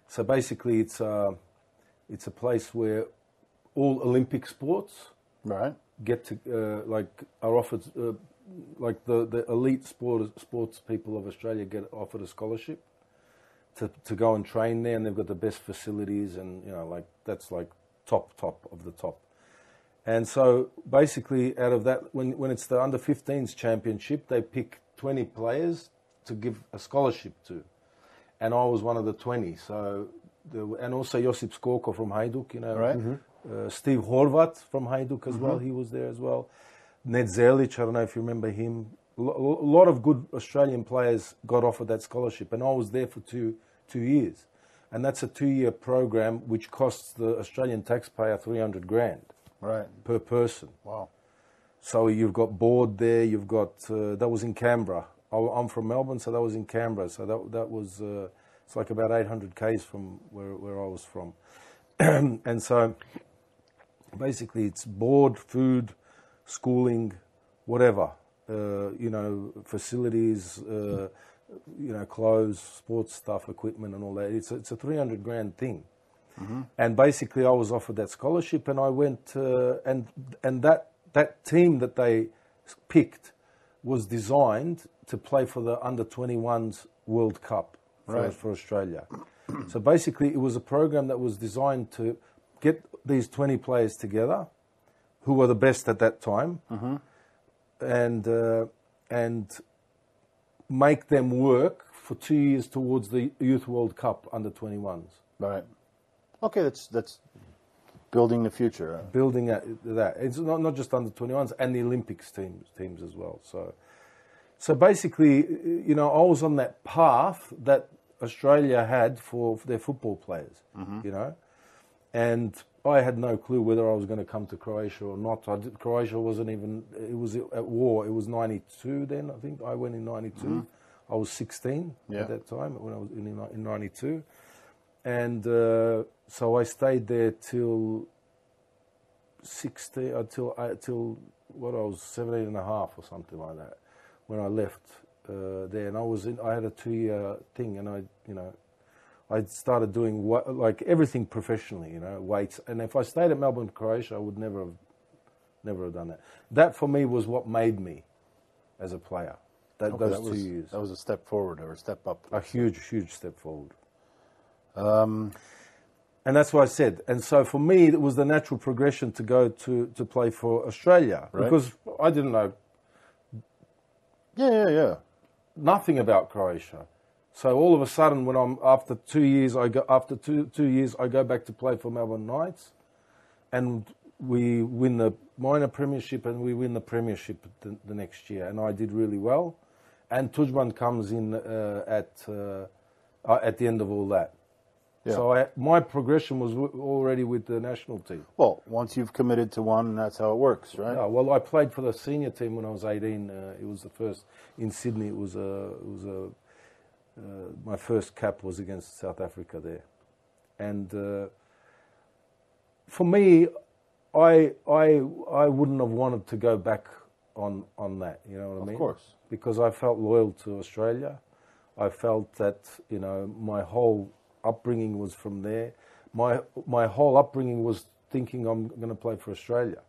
so basically it's a place where all Olympic sports get to are offered, the elite sports people of Australia get offered a scholarship to go and train there, and they've got the best facilities, and that's like top of the top. And so basically out of that, when it's the under 15s championship, they pick 20 players to give a scholarship to, and I was one of the 20. So and also Josip Skorko from Hajduk, you know. Right. Steve Horvat from Hajduk as well, he was there as well. Ned Zelic, I don't know if you remember him. A lot of good Australian players got offered that scholarship, and I was there for two years. And that's a 2-year program which costs the Australian taxpayer $300,000 per person. Wow. So you've got board there, you've got, that was in Canberra. I'm from Melbourne, so that was in Canberra. So that was, it's like about 800 k's from where I was from. And so basically it's board, food, schooling, whatever, you know, facilities, you know, clothes, sports stuff, equipment and all that. It's a $300,000 thing. And basically I was offered that scholarship, and I went, and that team that they picked was designed to play for the under-21s World Cup for Australia. So basically it was a program that was designed to get these 20 players together who were the best at that time, and make them work for 2 years towards the Youth World Cup under-21s. Right. Okay, that's building the future. Building that. It's not just under-21s, and the Olympics teams as well. So basically, you know, I was on that path that Australia had for their football players, you know, and I had no clue whether I was going to come to Croatia or not. Croatia wasn't even, it was at war. It was 92 then, I think. I went in 92. I was 16 at that time when I was in 92. And so I stayed there till 16, till what, I was 17 and a half or something like that when I left there. And I had a 2-year thing, and I started doing like everything professionally, you know, weights. And if I stayed at Melbourne, Croatia, I would never have done that. That for me was what made me as a player. Those 2 years. That was a step forward or a step up. A huge step forward. And that's what I said. And so for me, it was the natural progression to go to play for Australia, because I didn't know nothing about Croatia. So all of a sudden, when after 2 years, I go back to play for Melbourne Knights, and we win the minor premiership and we win the premiership the next year, and I did really well. And Tudjman comes in at the end of all that. Yeah. So my progression was already with the national team. Well, once you've committed to one, that's how it works, right? Yeah, well, I played for the senior team when I was 18. It was the first in Sydney. It was my first cap was against South Africa there, and for me, I wouldn't have wanted to go back on that. You know what I mean? Of course, because I felt loyal to Australia. I felt that, you know, my whole upbringing was from there. My whole upbringing was thinking I'm going to play for Australia.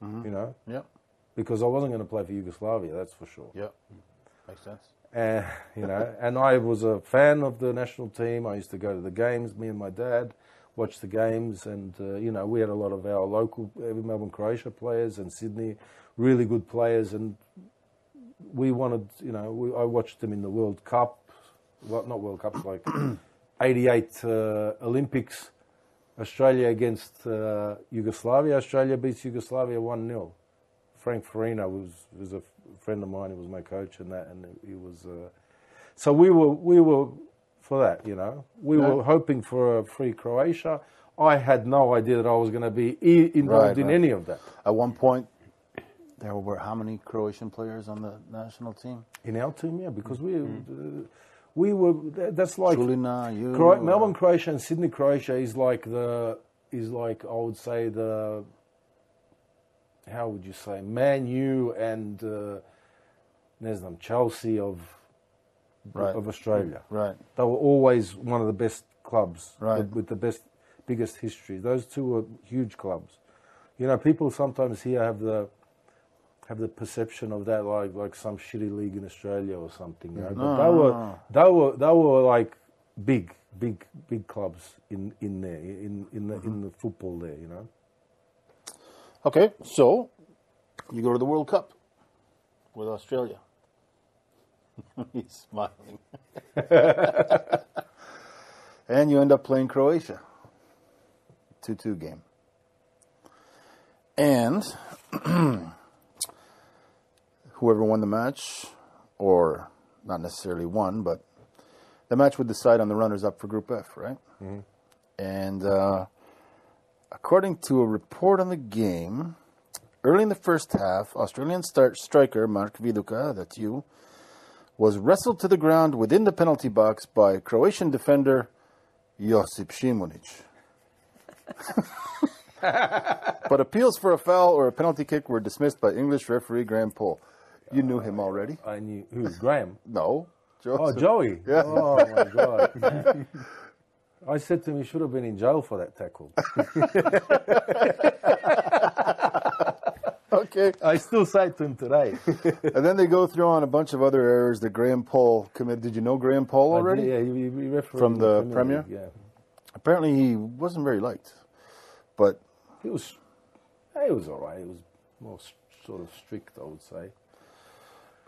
You know? Yeah. Because I wasn't going to play for Yugoslavia, that's for sure. Yeah. Makes sense. You know, and I was a fan of the national team. I used to go to the games, me and my dad, watch the games, and, you know, we had a lot of our local Melbourne Croatia players and Sydney, really good players, and we wanted, you know, I watched them in the World Cup, well, not World Cups, like 88 Olympics, Australia against Yugoslavia. Australia beats Yugoslavia 1-0. Frank Farina was a friend of mine. He was my coach and he was. So we were for that, you know. We were hoping for a free Croatia. I had no idea that I was going to be involved in any of that. At one point, there were how many Croatian players on the national team? In our team, yeah, because we were. That's like Šulina, Melbourne Croatia and Sydney Croatia is like I would say the. How would you say, Man U and ne znam, Chelsea of Australia. Right. They were always one of the best clubs with the biggest history. Those two were huge clubs. You know, people sometimes here have the perception of that like some shitty league in Australia or something. You know? But they were like big clubs in there in the football there. You know. Okay, so you go to the World Cup with Australia. He's smiling. And you end up playing Croatia. 2-2 game. And whoever won the match, or not necessarily won, but the match would decide on the runners-up for Group F, right? Mm-hmm. And according to a report on the game, early in the first half, Australian striker Mark Viduka, that's you, was wrestled to the ground within the penalty box by Croatian defender Josip Šimunić. But appeals for a foul or a penalty kick were dismissed by English referee Graham Poll. You knew him already. I knew. Who? Graham? No. Joseph. Oh, Joey. Yeah. Oh, my God. I said to him he should have been in jail for that tackle. Okay. I still say it to him today. And then they go through on a bunch of other errors that Graham Poll committed. Did you know Graham Poll already? Yeah, he refereed from the Premier? Yeah. Apparently he wasn't very liked. But he was all right. He was more sort of strict, I would say.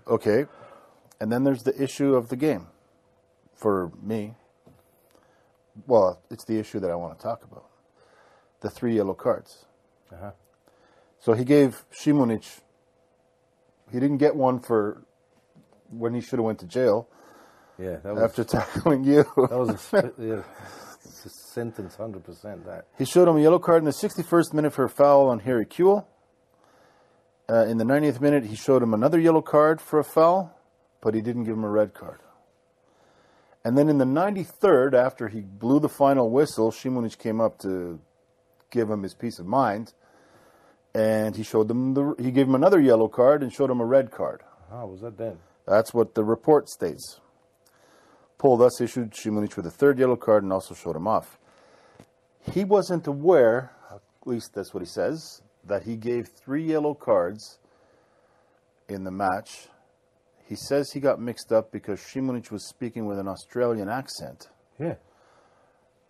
Okay. And then there's the issue of the game. For me, well, it's the issue that I want to talk about. The 3 yellow cards. Uh-huh. So he gave Šimunić, he didn't get one for when he should have went to jail. Yeah, that was, after tackling you. That was a sentence, 100%. That he showed him a yellow card in the 61st minute for a foul on Harry Kewell. In the 90th minute, he showed him another yellow card for a foul, but he didn't give him a red card. And then in the 93rd, after he blew the final whistle, Šimunić came up to give him his peace of mind. And he showed them he gave him another yellow card and showed him a red card. How was that then? That's what the report states. Poll thus issued Šimunić with a 3rd yellow card and also showed him off. He wasn't aware, at least that's what he says, that he gave 3 yellow cards in the match. He says he got mixed up because Šimunić was speaking with an Australian accent. Yeah.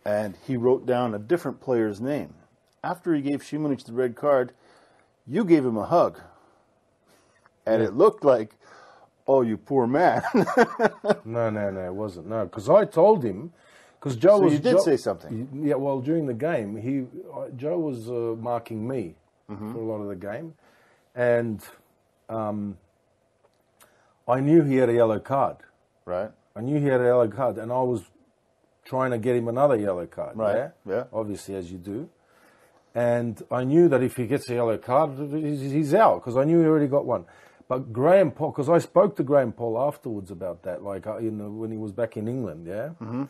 And he wrote down a different player's name. After he gave Šimunić the red card, you gave him a hug. And it looked like, oh, you poor man. No, it wasn't. No, because I told him, because Joe so was... you did say something. Yeah, well, during the game, Joe was marking me for a lot of the game. And I knew he had a yellow card. Right. I knew he had a yellow card, and I was trying to get him another yellow card. Right, yeah. Obviously, as you do. And I knew that if he gets a yellow card, he's out, because I knew he already got one. But Graham Poll, because I spoke to Graham Poll afterwards about that, like when he was back in England, yeah? Mm-hmm.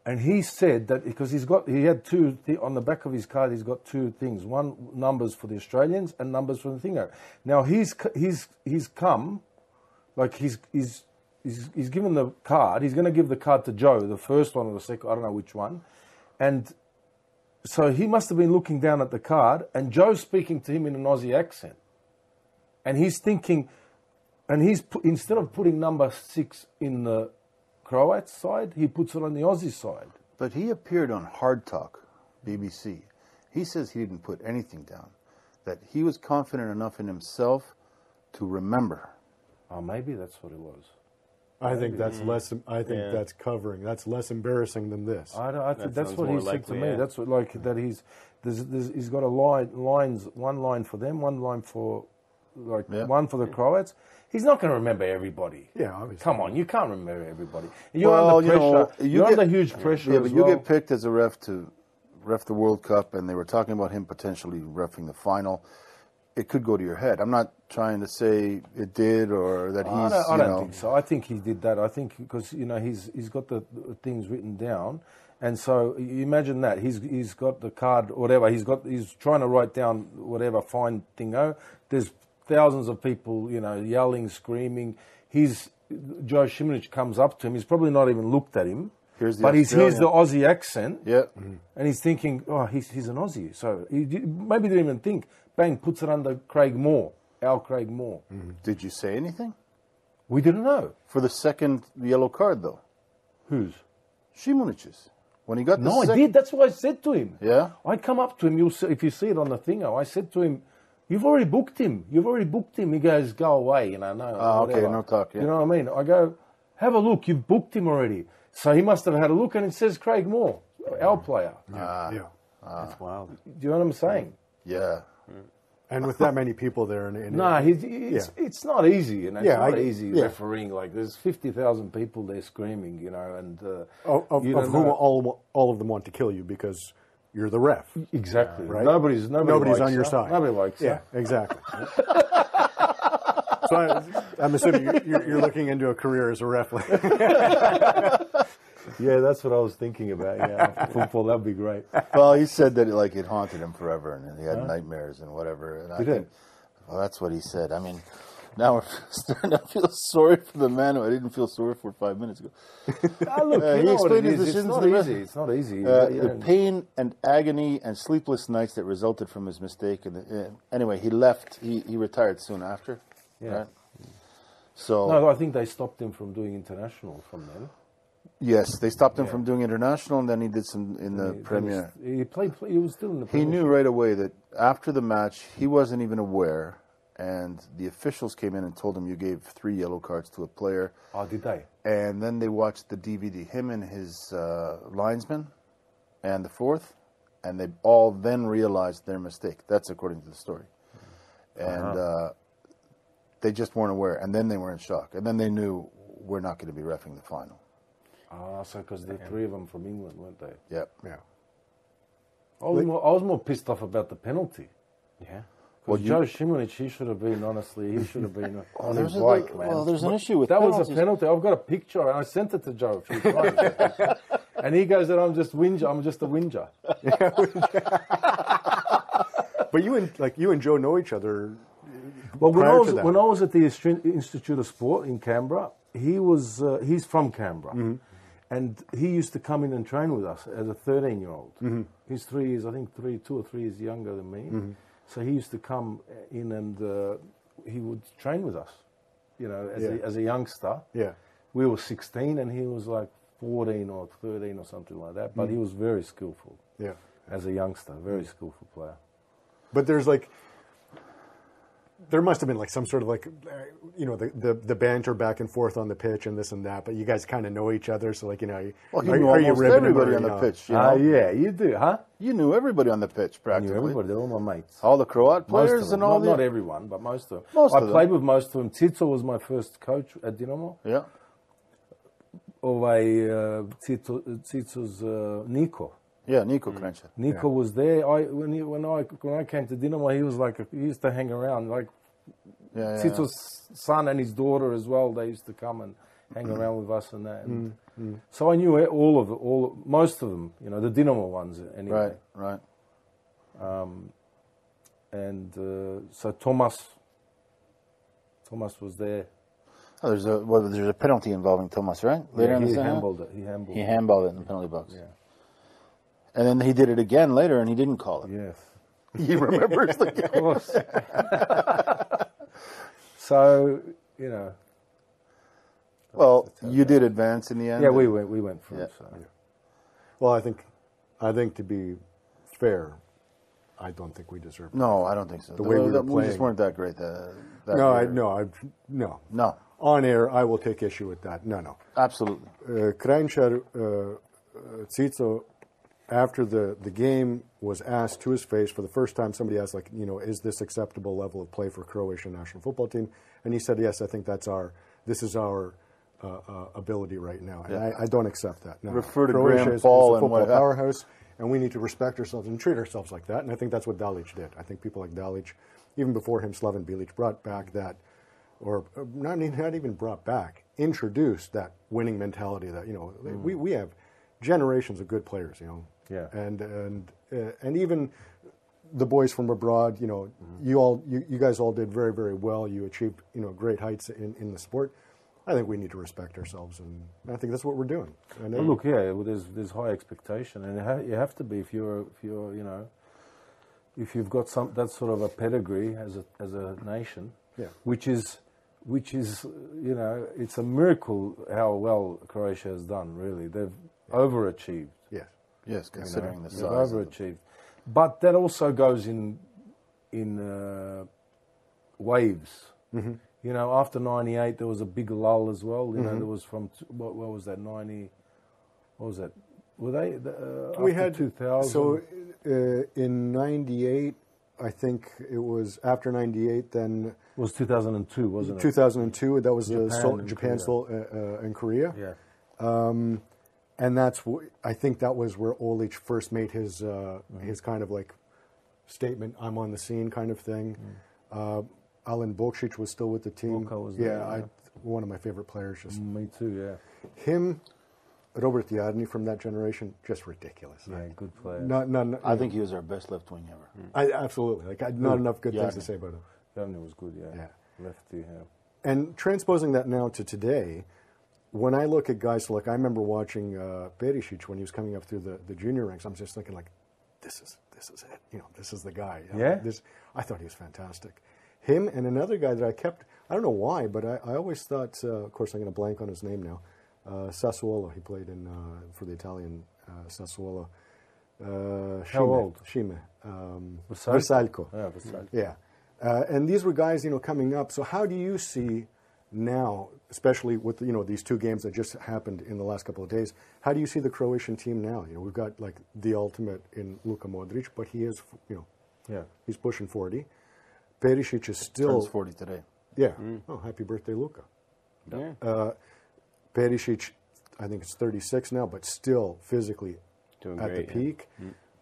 And he said that because he had 2, on the back of his card, he's got 2 things. One, numbers for the Australians and numbers for the Thingo. Now, he's come, like he's given the card, he's going to give the card to Joe, the first one or the second, I don't know which one. And so he must have been looking down at the card, and Joe's speaking to him in an Aussie accent. And he's thinking, and instead of putting number 6 in the Croat side, he puts it on the Aussie side. But he appeared on Hard Talk, BBC. He says he didn't put anything down, that he was confident enough in himself to remember. Oh, maybe that's what it was. I think that's less. I think that's covering. That's less embarrassing than this. I think that's what he said to me. Yeah. That's what, like, that he's got one line for them, one line for, like, one for the Croats. He's not going to remember everybody. Yeah, obviously. Come on, you can't remember everybody. You're under pressure. You're under huge pressure. Yeah, but you get picked as a ref to ref the World Cup, and they were talking about him potentially reffing the final. It could go to your head. I'm not trying to say it did or that he's. I don't think so. I think he did that. I think because he's got the things written down, and so you imagine that he's got the card, whatever he's trying to write down whatever fine thingo. There's thousands of people, yelling, screaming. Joe Šimunić comes up to him. He's probably not even looked at him. But he's hears the Aussie accent, and he's thinking, oh, he's an Aussie. So he maybe didn't even think. Bang, puts it under Craig Moore, Craig Moore. Mm-hmm. Did you say anything? We didn't know. For the second yellow card, though? Whose? Šimunić's. When he got the I did. That's what I said to him. Yeah? I come up to him, if you see it on the thingo, I said to him, you've already booked him. He goes, go away, no. Okay, no talk, yeah. You know what I mean? I go, have a look, you've booked him already. So he must have had a look, and it says Craig Moore, our player. Yeah. That's wild. Do you know what I'm saying? Yeah. And with that many people there, It's not easy, you know. It's Yeah, not easy refereeing. Like there's 50,000 people there screaming, you know, and of whom all of them want to kill you because you're the ref. Exactly. Right? Nobody's on your side. Nobody likes Yeah, exactly. So I'm assuming you're looking into a career as a ref. Yeah, that's what I was thinking about. Yeah, football, that'd be great. Well, he said that it haunted him forever, and he had nightmares and whatever. And I think, well, that's what he said. I mean, now we're starting to feel sorry for the man who I didn't feel sorry for 5 minutes ago. Look, he explained his decisions. It's not easy. The pain and agony and sleepless nights that resulted from his mistake. And anyway, he left. He retired soon after. Yeah. Right? So No, I think they stopped him from doing international from then. yes, they stopped him from doing international, and then he did some in the Premier. He played. He was still in the. He knew right away that after the match, he wasn't even aware, and the officials came in and told him, you gave 3 yellow cards to a player. Oh, did they? And then they watched the DVD, him and his linesman, and the 4th, and they all then realized their mistake. That's according to the story. And they just weren't aware, and then they were in shock. And then they knew, we're not going to be reffing the final. So because the 3 of them from England, weren't they? Yep. Yeah. I was more pissed off about the penalty. Yeah. Because Joe Šimunić, he should have been on his There's bike, man. Well, there's an issue with that penalties. was a penalty. I've got a picture, and I sent it to Joe a few times. And he goes that I'm just a whinger. But you and Joe know each other. Well, when Prior I was at the Institute of Sport in Canberra, he's from Canberra, and he used to come in and train with us as a 13-year-old. He's 2 or 3 years younger than me. So he used to come in and he would train with us, you know, as a youngster. Yeah. We were 16 and he was like 14 or 13 or something like that. But he was very skillful. Yeah. As a youngster, very skillful player. But there must have been some sort of the banter back and forth on the pitch and this and that. But you guys kind of know each other, so Well, you knew are you almost ribbing him everybody or, on the know? pitch. You know? Yeah, you do, huh? You knew everybody on the pitch I practically. knew everybody, they're all my mates. All the Croat players Most of them. and all Not everyone, but most of them. Most I of them. played with most of them. Tito was my first coach at Dinamo. Yeah. Tito's Niko. Yeah, Niko Krenča. Niko was there. When I came to Dinamo, he was he used to hang around. Tito's son and his daughter as well. They used to come and hang around with us and that. And so I knew most of them. You know, the Dinamo ones anyway. Right. So Thomas was there. Oh, there's a penalty involving Thomas, right? Later in the He second half? handballed it. He handballed it in the penalty box. Yeah. And then he did it again later, and he didn't call it. Yes. He remembers the game. Of course. So, you know. Well, you did advance in the end. Yeah, we went through. Yeah. So. Well, I think to be fair, I don't think we deserve it. No, I don't think so. The way we were we just playing. weren't that great. No. On air, I will take issue with that. No. Absolutely. Kranjčar, Cico, after the game was asked to his face for the first time, somebody asked, is this acceptable level of play for Croatian national football team? And he said, yes, I think this is our ability right now. And I don't accept that. No. Refer to Croatia Graham is Paul a and football what powerhouse, and we need to respect ourselves and treat ourselves like that. And I think that's what Dalic did. I think people like Dalic, even before him, Slaven Bilic, brought back that, or not even brought back, introduced that winning mentality that, we have generations of good players, Yeah. And even the boys from abroad, you guys all did very, very well. You achieved, great heights in the sport. I think we need to respect ourselves, and I think that's what we're doing. And Well, look, there's high expectation, and you have to be if you're if you've got that sort of a pedigree as a nation, which is it's a miracle how well Croatia has done. Really, they've overachieved. Yes, considering the They've size. overachieved, but that also goes in waves. Mm-hmm. After '98, there was a big lull as well. There was from what was that 90? What was that? Were they We after had 2000? So in '98, I think it was after '98. Then it was 2002, wasn't it? 2002. That was Japan and in Korea. Yeah. And I think that was where Olic first made his kind of like statement, "I'm on the scene" kind of thing. Alan Bokšić was still with the team. Boka was there, one of my favorite players. Just Me too, yeah. him, Robert Jarni from that generation, just ridiculous. Yeah, good player. I think he was our best left wing ever. Absolutely. Not enough good things to say about him. Jarni was good, yeah. Lefty, yeah. And transposing that now to today, when I look at guys like, I remember watching Perisic when he was coming up through the junior ranks. I'm just thinking like, this is it. This is the guy. I thought he was fantastic. Him and another guy that I don't know why, but I always thought, of course I'm going to blank on his name now, Sassuolo. He played for the Italian Sassuolo. How old? Shime. Versalco. Versalco. Yeah. And these were guys, coming up. So how do you see now, especially with these two games that just happened in the last couple of days, how do you see the Croatian team now? We've got like the ultimate in Luka Modric, but he is, he's pushing 40. Perisic is still... Turns 40 today. Yeah. Oh, happy birthday, Luka. Yeah. Perisic, I think it's 36 now, but still physically Doing at great, the peak.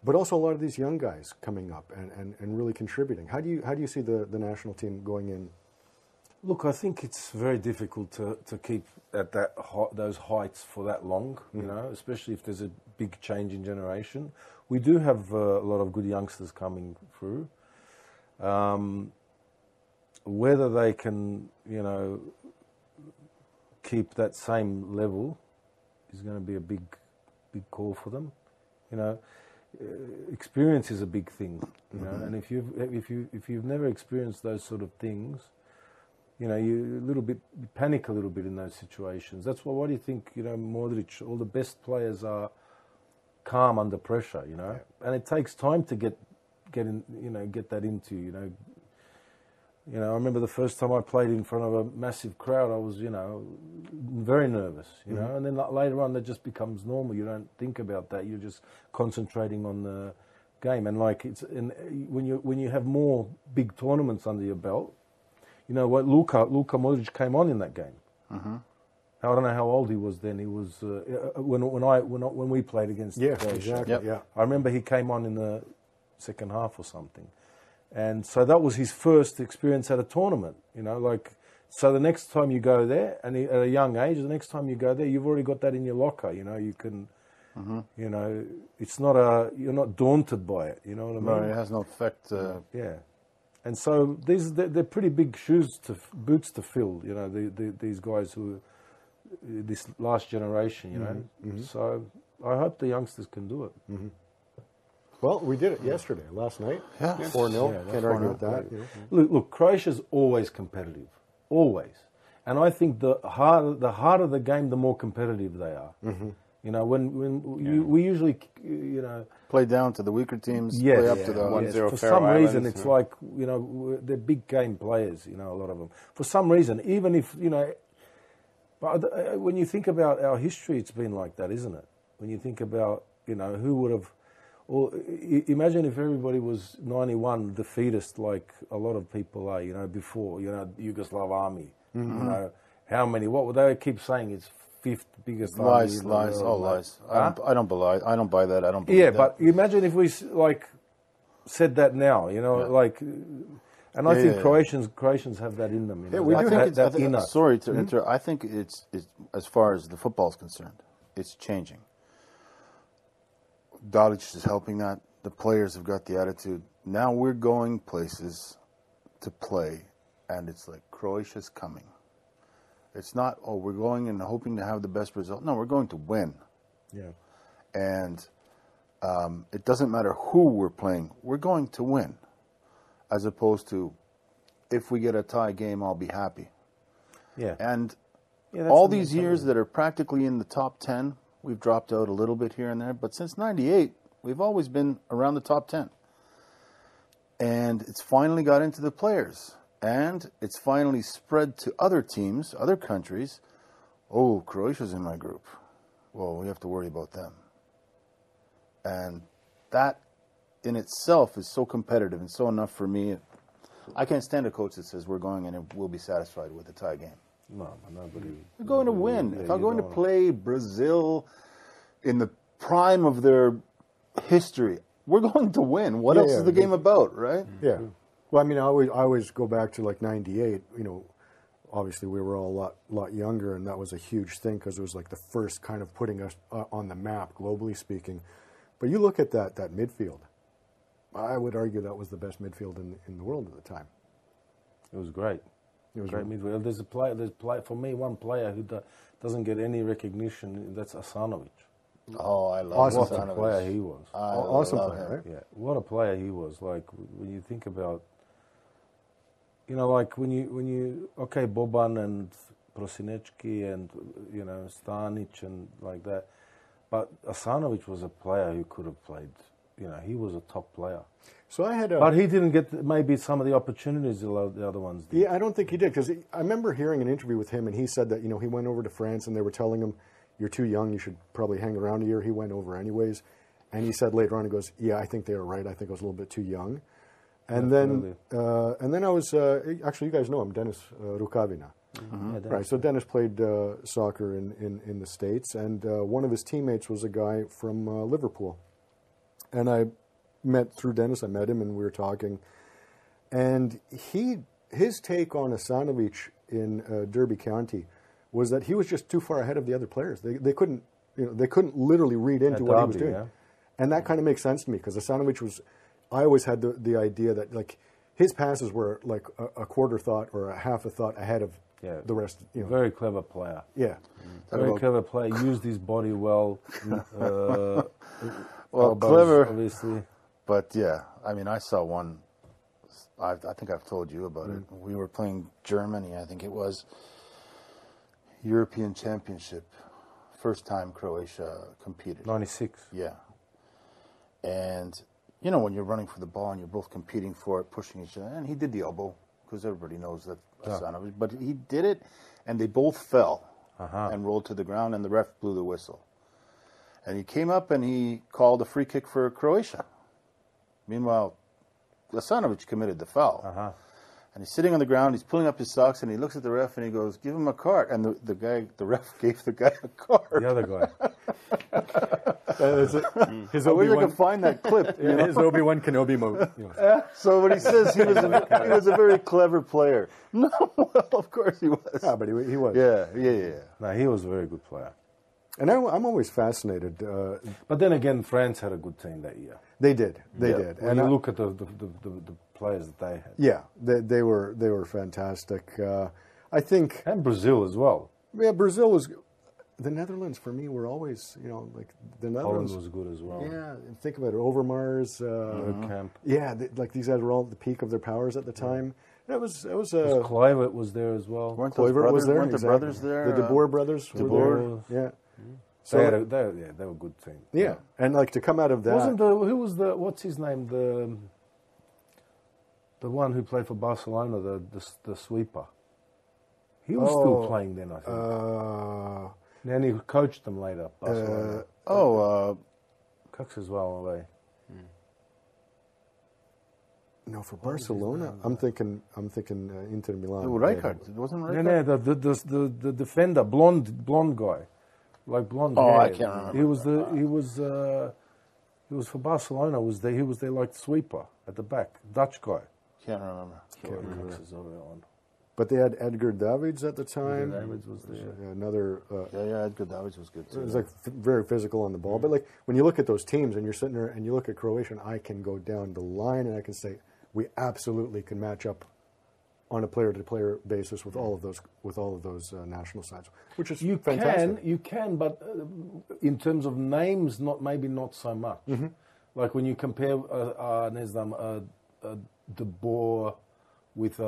But also a lot of these young guys coming up and really contributing. How do you see the national team going in? Look, I think it's very difficult to keep at those heights for that long, especially if there's a big change in generation. We do have a lot of good youngsters coming through. Whether they can, keep that same level is going to be a big call for them. Experience is a big thing, and if you've never experienced those sort of things, you panic a little bit in those situations. That's why. Why do you think Modric? All the best players are calm under pressure, and it takes time to get that into you. I remember the first time I played in front of a massive crowd, I was very nervous, and then later on that just becomes normal. You don't think about that. You're just concentrating on the game, and when you have more big tournaments under your belt. What Luka Modric came on in that game. I don't know how old he was then. He was when we played against Croatia. Exactly. Yep. Yeah. I remember he came on in the second half or something, and so that was his first experience at a tournament. So the next time you go there, and at a young age, the next time you go there, you've already got that in your locker. You can, it's not you're not daunted by it. You know what I mean? Right, it has no effect. Yeah. And so they're pretty big boots to fill. These guys who this last generation. So I hope the youngsters can do it. Well, we did it yesterday, last night. 4-0. Can't argue with that. Look, Croatia's always competitive, always. And I think the harder the game, the more competitive they are. We usually, play down to the weaker teams, play up to the 1-0 For some reason, it's like, they're big game players, a lot of them. For some reason, even if, but when you think about our history, it's been like that, isn't it? When you think about, who would have, or imagine if everybody was 91 defeatist like a lot of people are, before, Yugoslav army. How many, what would they keep saying? It's fifth biggest lies. Huh? I don't buy that. I don't believe that. Yeah, but imagine if we said that now, and I think Croatians have that in them. Sorry to interrupt. I think it's as far as the football is concerned, it's changing. Dalic is helping that. The players have got the attitude. Now we're going places to play, and it's like Croatia's coming. It's not, we're going and hoping to have the best result. No, we're going to win. Yeah. And it doesn't matter who we're playing. We're going to win. As opposed to, if we get a tie game, I'll be happy. Yeah. And all these years that are practically in the top 10, we've dropped out a little bit here and there. But since 98, we've always been around the top 10. And it's finally got into the players. And it's finally spread to other teams, other countries. Oh, Croatia's in my group. well, we have to worry about them. And that in itself is so competitive and so enough for me. I can't stand a coach that says we're going and we'll be satisfied with a tie game. No, nobody. We're going to win. Yeah, if I'm going to don't. play Brazil in the prime of their history, we're going to win. What else is the game about, right? Yeah. Well, I mean, I always go back to like '98. You know, obviously we were all a lot younger, and that was a huge thing because it was like the first kind of putting us on the map, globally speaking. But you look at that midfield. I would argue that was the best midfield in the world at the time. It was great. It was Great midfield. There's for me, one player who doesn't get any recognition. That's Asanovic. Oh, I love Awesome What a player he was. awesome love player, him. right? Yeah, what a player he was. Like when you think about, you know, like when you okay, Boban and Prosinečki and you know Stanic and like that, but Asanovic was a player who could have played. You know, he was a top player. So I had But he didn't get maybe some of the opportunities the other ones did. Yeah, I don't think he did because I remember hearing an interview with him, and he said that he went over to France, and they were telling him, "You're too young. You should probably hang around a year." He went over anyways, and he said later on, he goes, "Yeah, I think they were right. I think I was a little bit too young." And then I was actually, you guys know him, Dennis Rukavina. Mm-hmm. Yeah, Right, so Dennis played soccer in the States, and one of his teammates was a guy from Liverpool. And through Dennis, I met him, and we were talking. And his take on Asanovic in Derby County was that he was just too far ahead of the other players. They couldn't literally read into what he was doing. Yeah. And that kind of makes sense to me, because Asanovic I always had the idea that like his passes were like a quarter thought or a half a thought ahead of the rest. Very clever player. Yeah. Very clever player. Used his body well. Well, elbows, clever, obviously. But yeah, I mean, I saw one. I think I've told you about it. We were playing Germany. I think it was European Championship. First time Croatia competed. 96. Yeah. And you know when you're running for the ball and you're both competing for it, pushing each other, and he did the elbow because everybody knows that son of it. But he did it, and they both fell and rolled to the ground, and the ref blew the whistle. And he came up and he called a free kick for Croatia. Meanwhile, Asanovic committed the foul. And he's sitting on the ground, he's pulling up his socks, and he looks at the ref and he goes, "Give him a card." And the ref gave the guy a card. The other guy. His I wish I could find that clip. You know? His Obi-Wan Kenobi move. So when he says he was a very clever player. No, well, of course he was. Yeah, but he was. Yeah. No, he was a very good player. And I'm always fascinated. But then again, France had a good team that year. They did. They did. When And you I- look at the players that they had. Yeah, they were fantastic. I think And Brazil as well. Brazil was. The Netherlands for me were always like the Netherlands. Holland was good as well. Yeah, and think about it. Overmars. Camp. Yeah, like these guys were all at the peak of their powers at the time. It was Kluivert was there as well. Weren't those Kluivert was brothers- there. Weren't the exactly. brothers there? The De Boer brothers. De were Boer. there. Yeah. They were a good team. Yeah, and like to come out of that. Who was what's his name, the one who played for Barcelona, the sweeper. He was still playing then, I think. Then he coached them later. Barcelona. Cox as well, are they? No, for Barcelona, I'm thinking Inter Milan. Rijkaard. It wasn't Rijkaard? No, the defender, blonde guy, like blonde hair. I can't remember. He was for Barcelona. He was their like sweeper at the back, Dutch guy. Can't remember. Cox is over on. But they had Edgar Davids at the time. Davids was there. Another. Edgar Davids was good too. It was like very physical on the ball. But like when you look at those teams and you're sitting there and you look at Croatia, and I can go down the line and I can say we absolutely can match up on a player-to-player basis with all of those national sides, which is fantastic. You can, but in terms of names, maybe not so much. Like when you compare De Boer with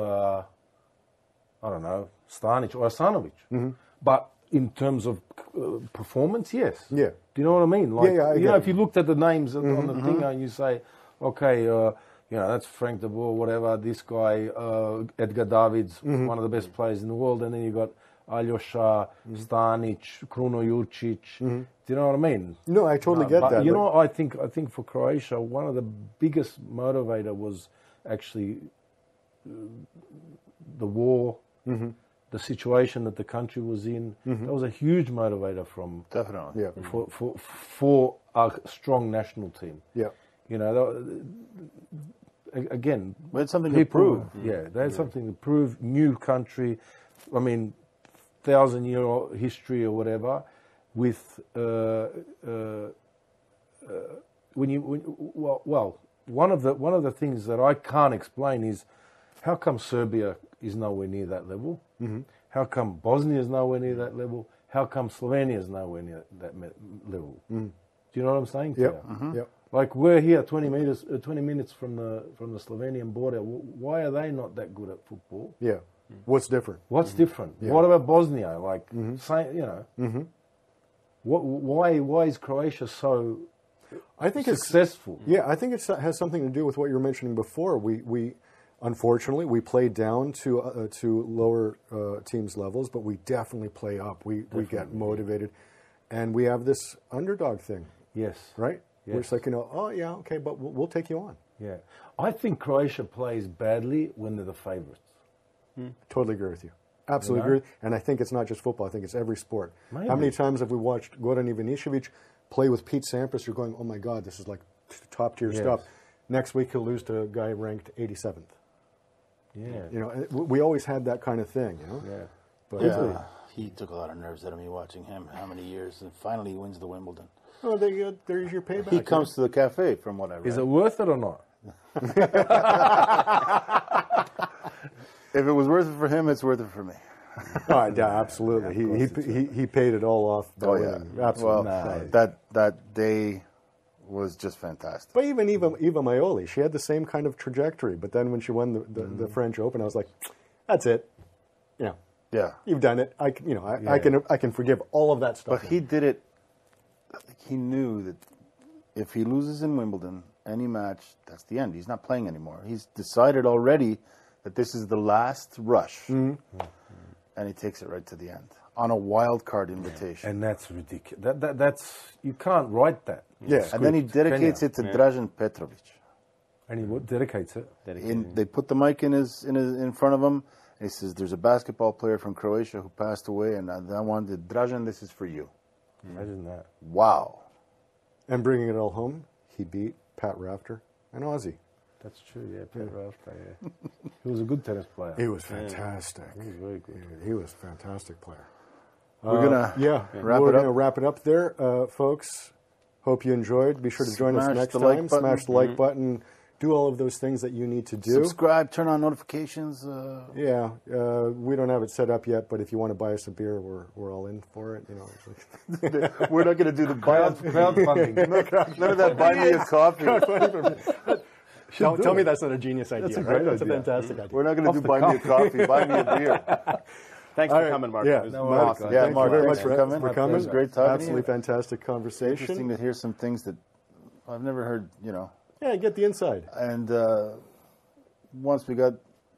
I don't know, Stanic or Asanovic. But in terms of performance, yes. Yeah. Do you know what I mean? Like, I get if you looked at the names on the thing and you say, okay, that's Frank de Boer, whatever, this guy, Edgar Davids, one of the best players in the world, and then you got Aljoša, Stanić, Kruno Jurčić. Do you know what I mean? No, I totally get But that. you know, I think for Croatia, one of the biggest motivator was actually the war, the situation that the country was in. That was a huge motivator Definitely. for a strong national team. Yeah. You know, again, We had something to prove. Yeah, they had something to prove. New country, I mean, 1,000-year history or whatever. With one of the things that I can't explain is how come Serbia is nowhere near that level? How come Bosnia is nowhere near that level? How come Slovenia is nowhere near that level? Do you know what I'm saying? Yep. Yep. Like we're here 20 minutes from the Slovenian border. Why are they not that good at football? Yeah. What's different? What's different? Yeah. What about Bosnia? Like, why is Croatia so I think successful? I think it has something to do with what you were mentioning before. We unfortunately we play down to lower teams levels, but we definitely play up. We get motivated, and we have this underdog thing. Yes. Right. Yes. We're just like, oh yeah, okay, but we'll take you on. Yeah. I think Croatia plays badly when they're the favourites. Totally agree with you. Absolutely agree. And I think it's not just football. I think it's every sport. Maybe. How many times have we watched Goran Ivanišević play with Pete Sampras? You're going, oh my God, this is like top tier stuff. Next week he'll lose to a guy ranked 87th. Yeah. You know, we always had that kind of thing. You know. Yeah. But He took a lot of nerves out of me watching him. How many years? And finally he wins the Wimbledon. Oh, there's your payback. He comes to the cafe, from what I read. Is it worth it or not? If it was worth it for him, it's worth it for me. Oh, yeah, absolutely. He paid it all off. By winning. Absolutely. Well, that day was just fantastic. But even Eva Maioli, she had the same kind of trajectory. But then when she won the French Open, I was like, that's it. You know, Yeah. you've done it. I can forgive all of that stuff. But he did it. He knew that if he loses in Wimbledon, any match, that's the end. He's not playing anymore. He's decided already that this is the last rush. And he takes it right to the end on a wild card invitation. And that's ridiculous. That's you can't write that. Yeah. And then he dedicates it to Dražen Petrović. And he dedicates it. They put the mic in front of him. And he says, "There's a basketball player from Croatia who passed away, and I wanted Dražen. This is for you." Imagine that. Wow. And bringing it all home, he beat Pat Rafter, an Aussie. That's true, yeah. Pat Rafter, yeah. He was a good tennis player. He was fantastic. He was very good. He was a fantastic player. We're going to we're going to wrap it up there, folks. Hope you enjoyed. Be sure to join us next time. Smash the like button. Do all of those things that you need to do. Subscribe, turn on notifications. We don't have it set up yet, but if you want to buy us a beer, we're all in for it. You know, We're not going to do the crowdfunding. None of that buy me a coffee. Tell me that's not a genius idea. That's a great That's idea. a fantastic idea. We're not going to do buy me a coffee, buy me a beer. Thanks for coming, Mark. Yeah, It was Mark, awesome. Yeah, thank Mark, you very thanks much for coming. for coming. It was great talking to you. Absolutely fantastic conversation. Interesting to hear some things that I've never heard, Yeah, get the inside. And once we got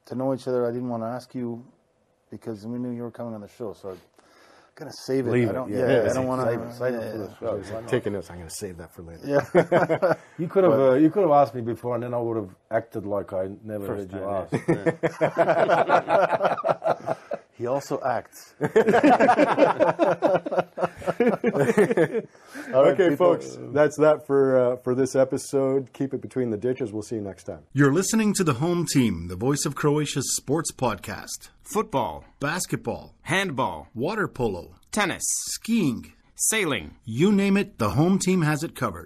to know each other, I didn't want to ask you because we knew you were coming on the show, so I'm going to save it. Leave I it, don't, yeah. I don't want Save to. it for the show. Taking notes. I'm going to save that for later. Yeah. You could have asked me before, and then I would have acted like I never heard you ask. He also acts. Okay, folks, that's that for this episode. Keep it between the ditches. We'll see you next time. You're listening to The Home Team, the voice of Croatia's sports podcast. Football, Basketball, handball, water polo, tennis, skiing. sailing. You name it, the Home Team has it covered.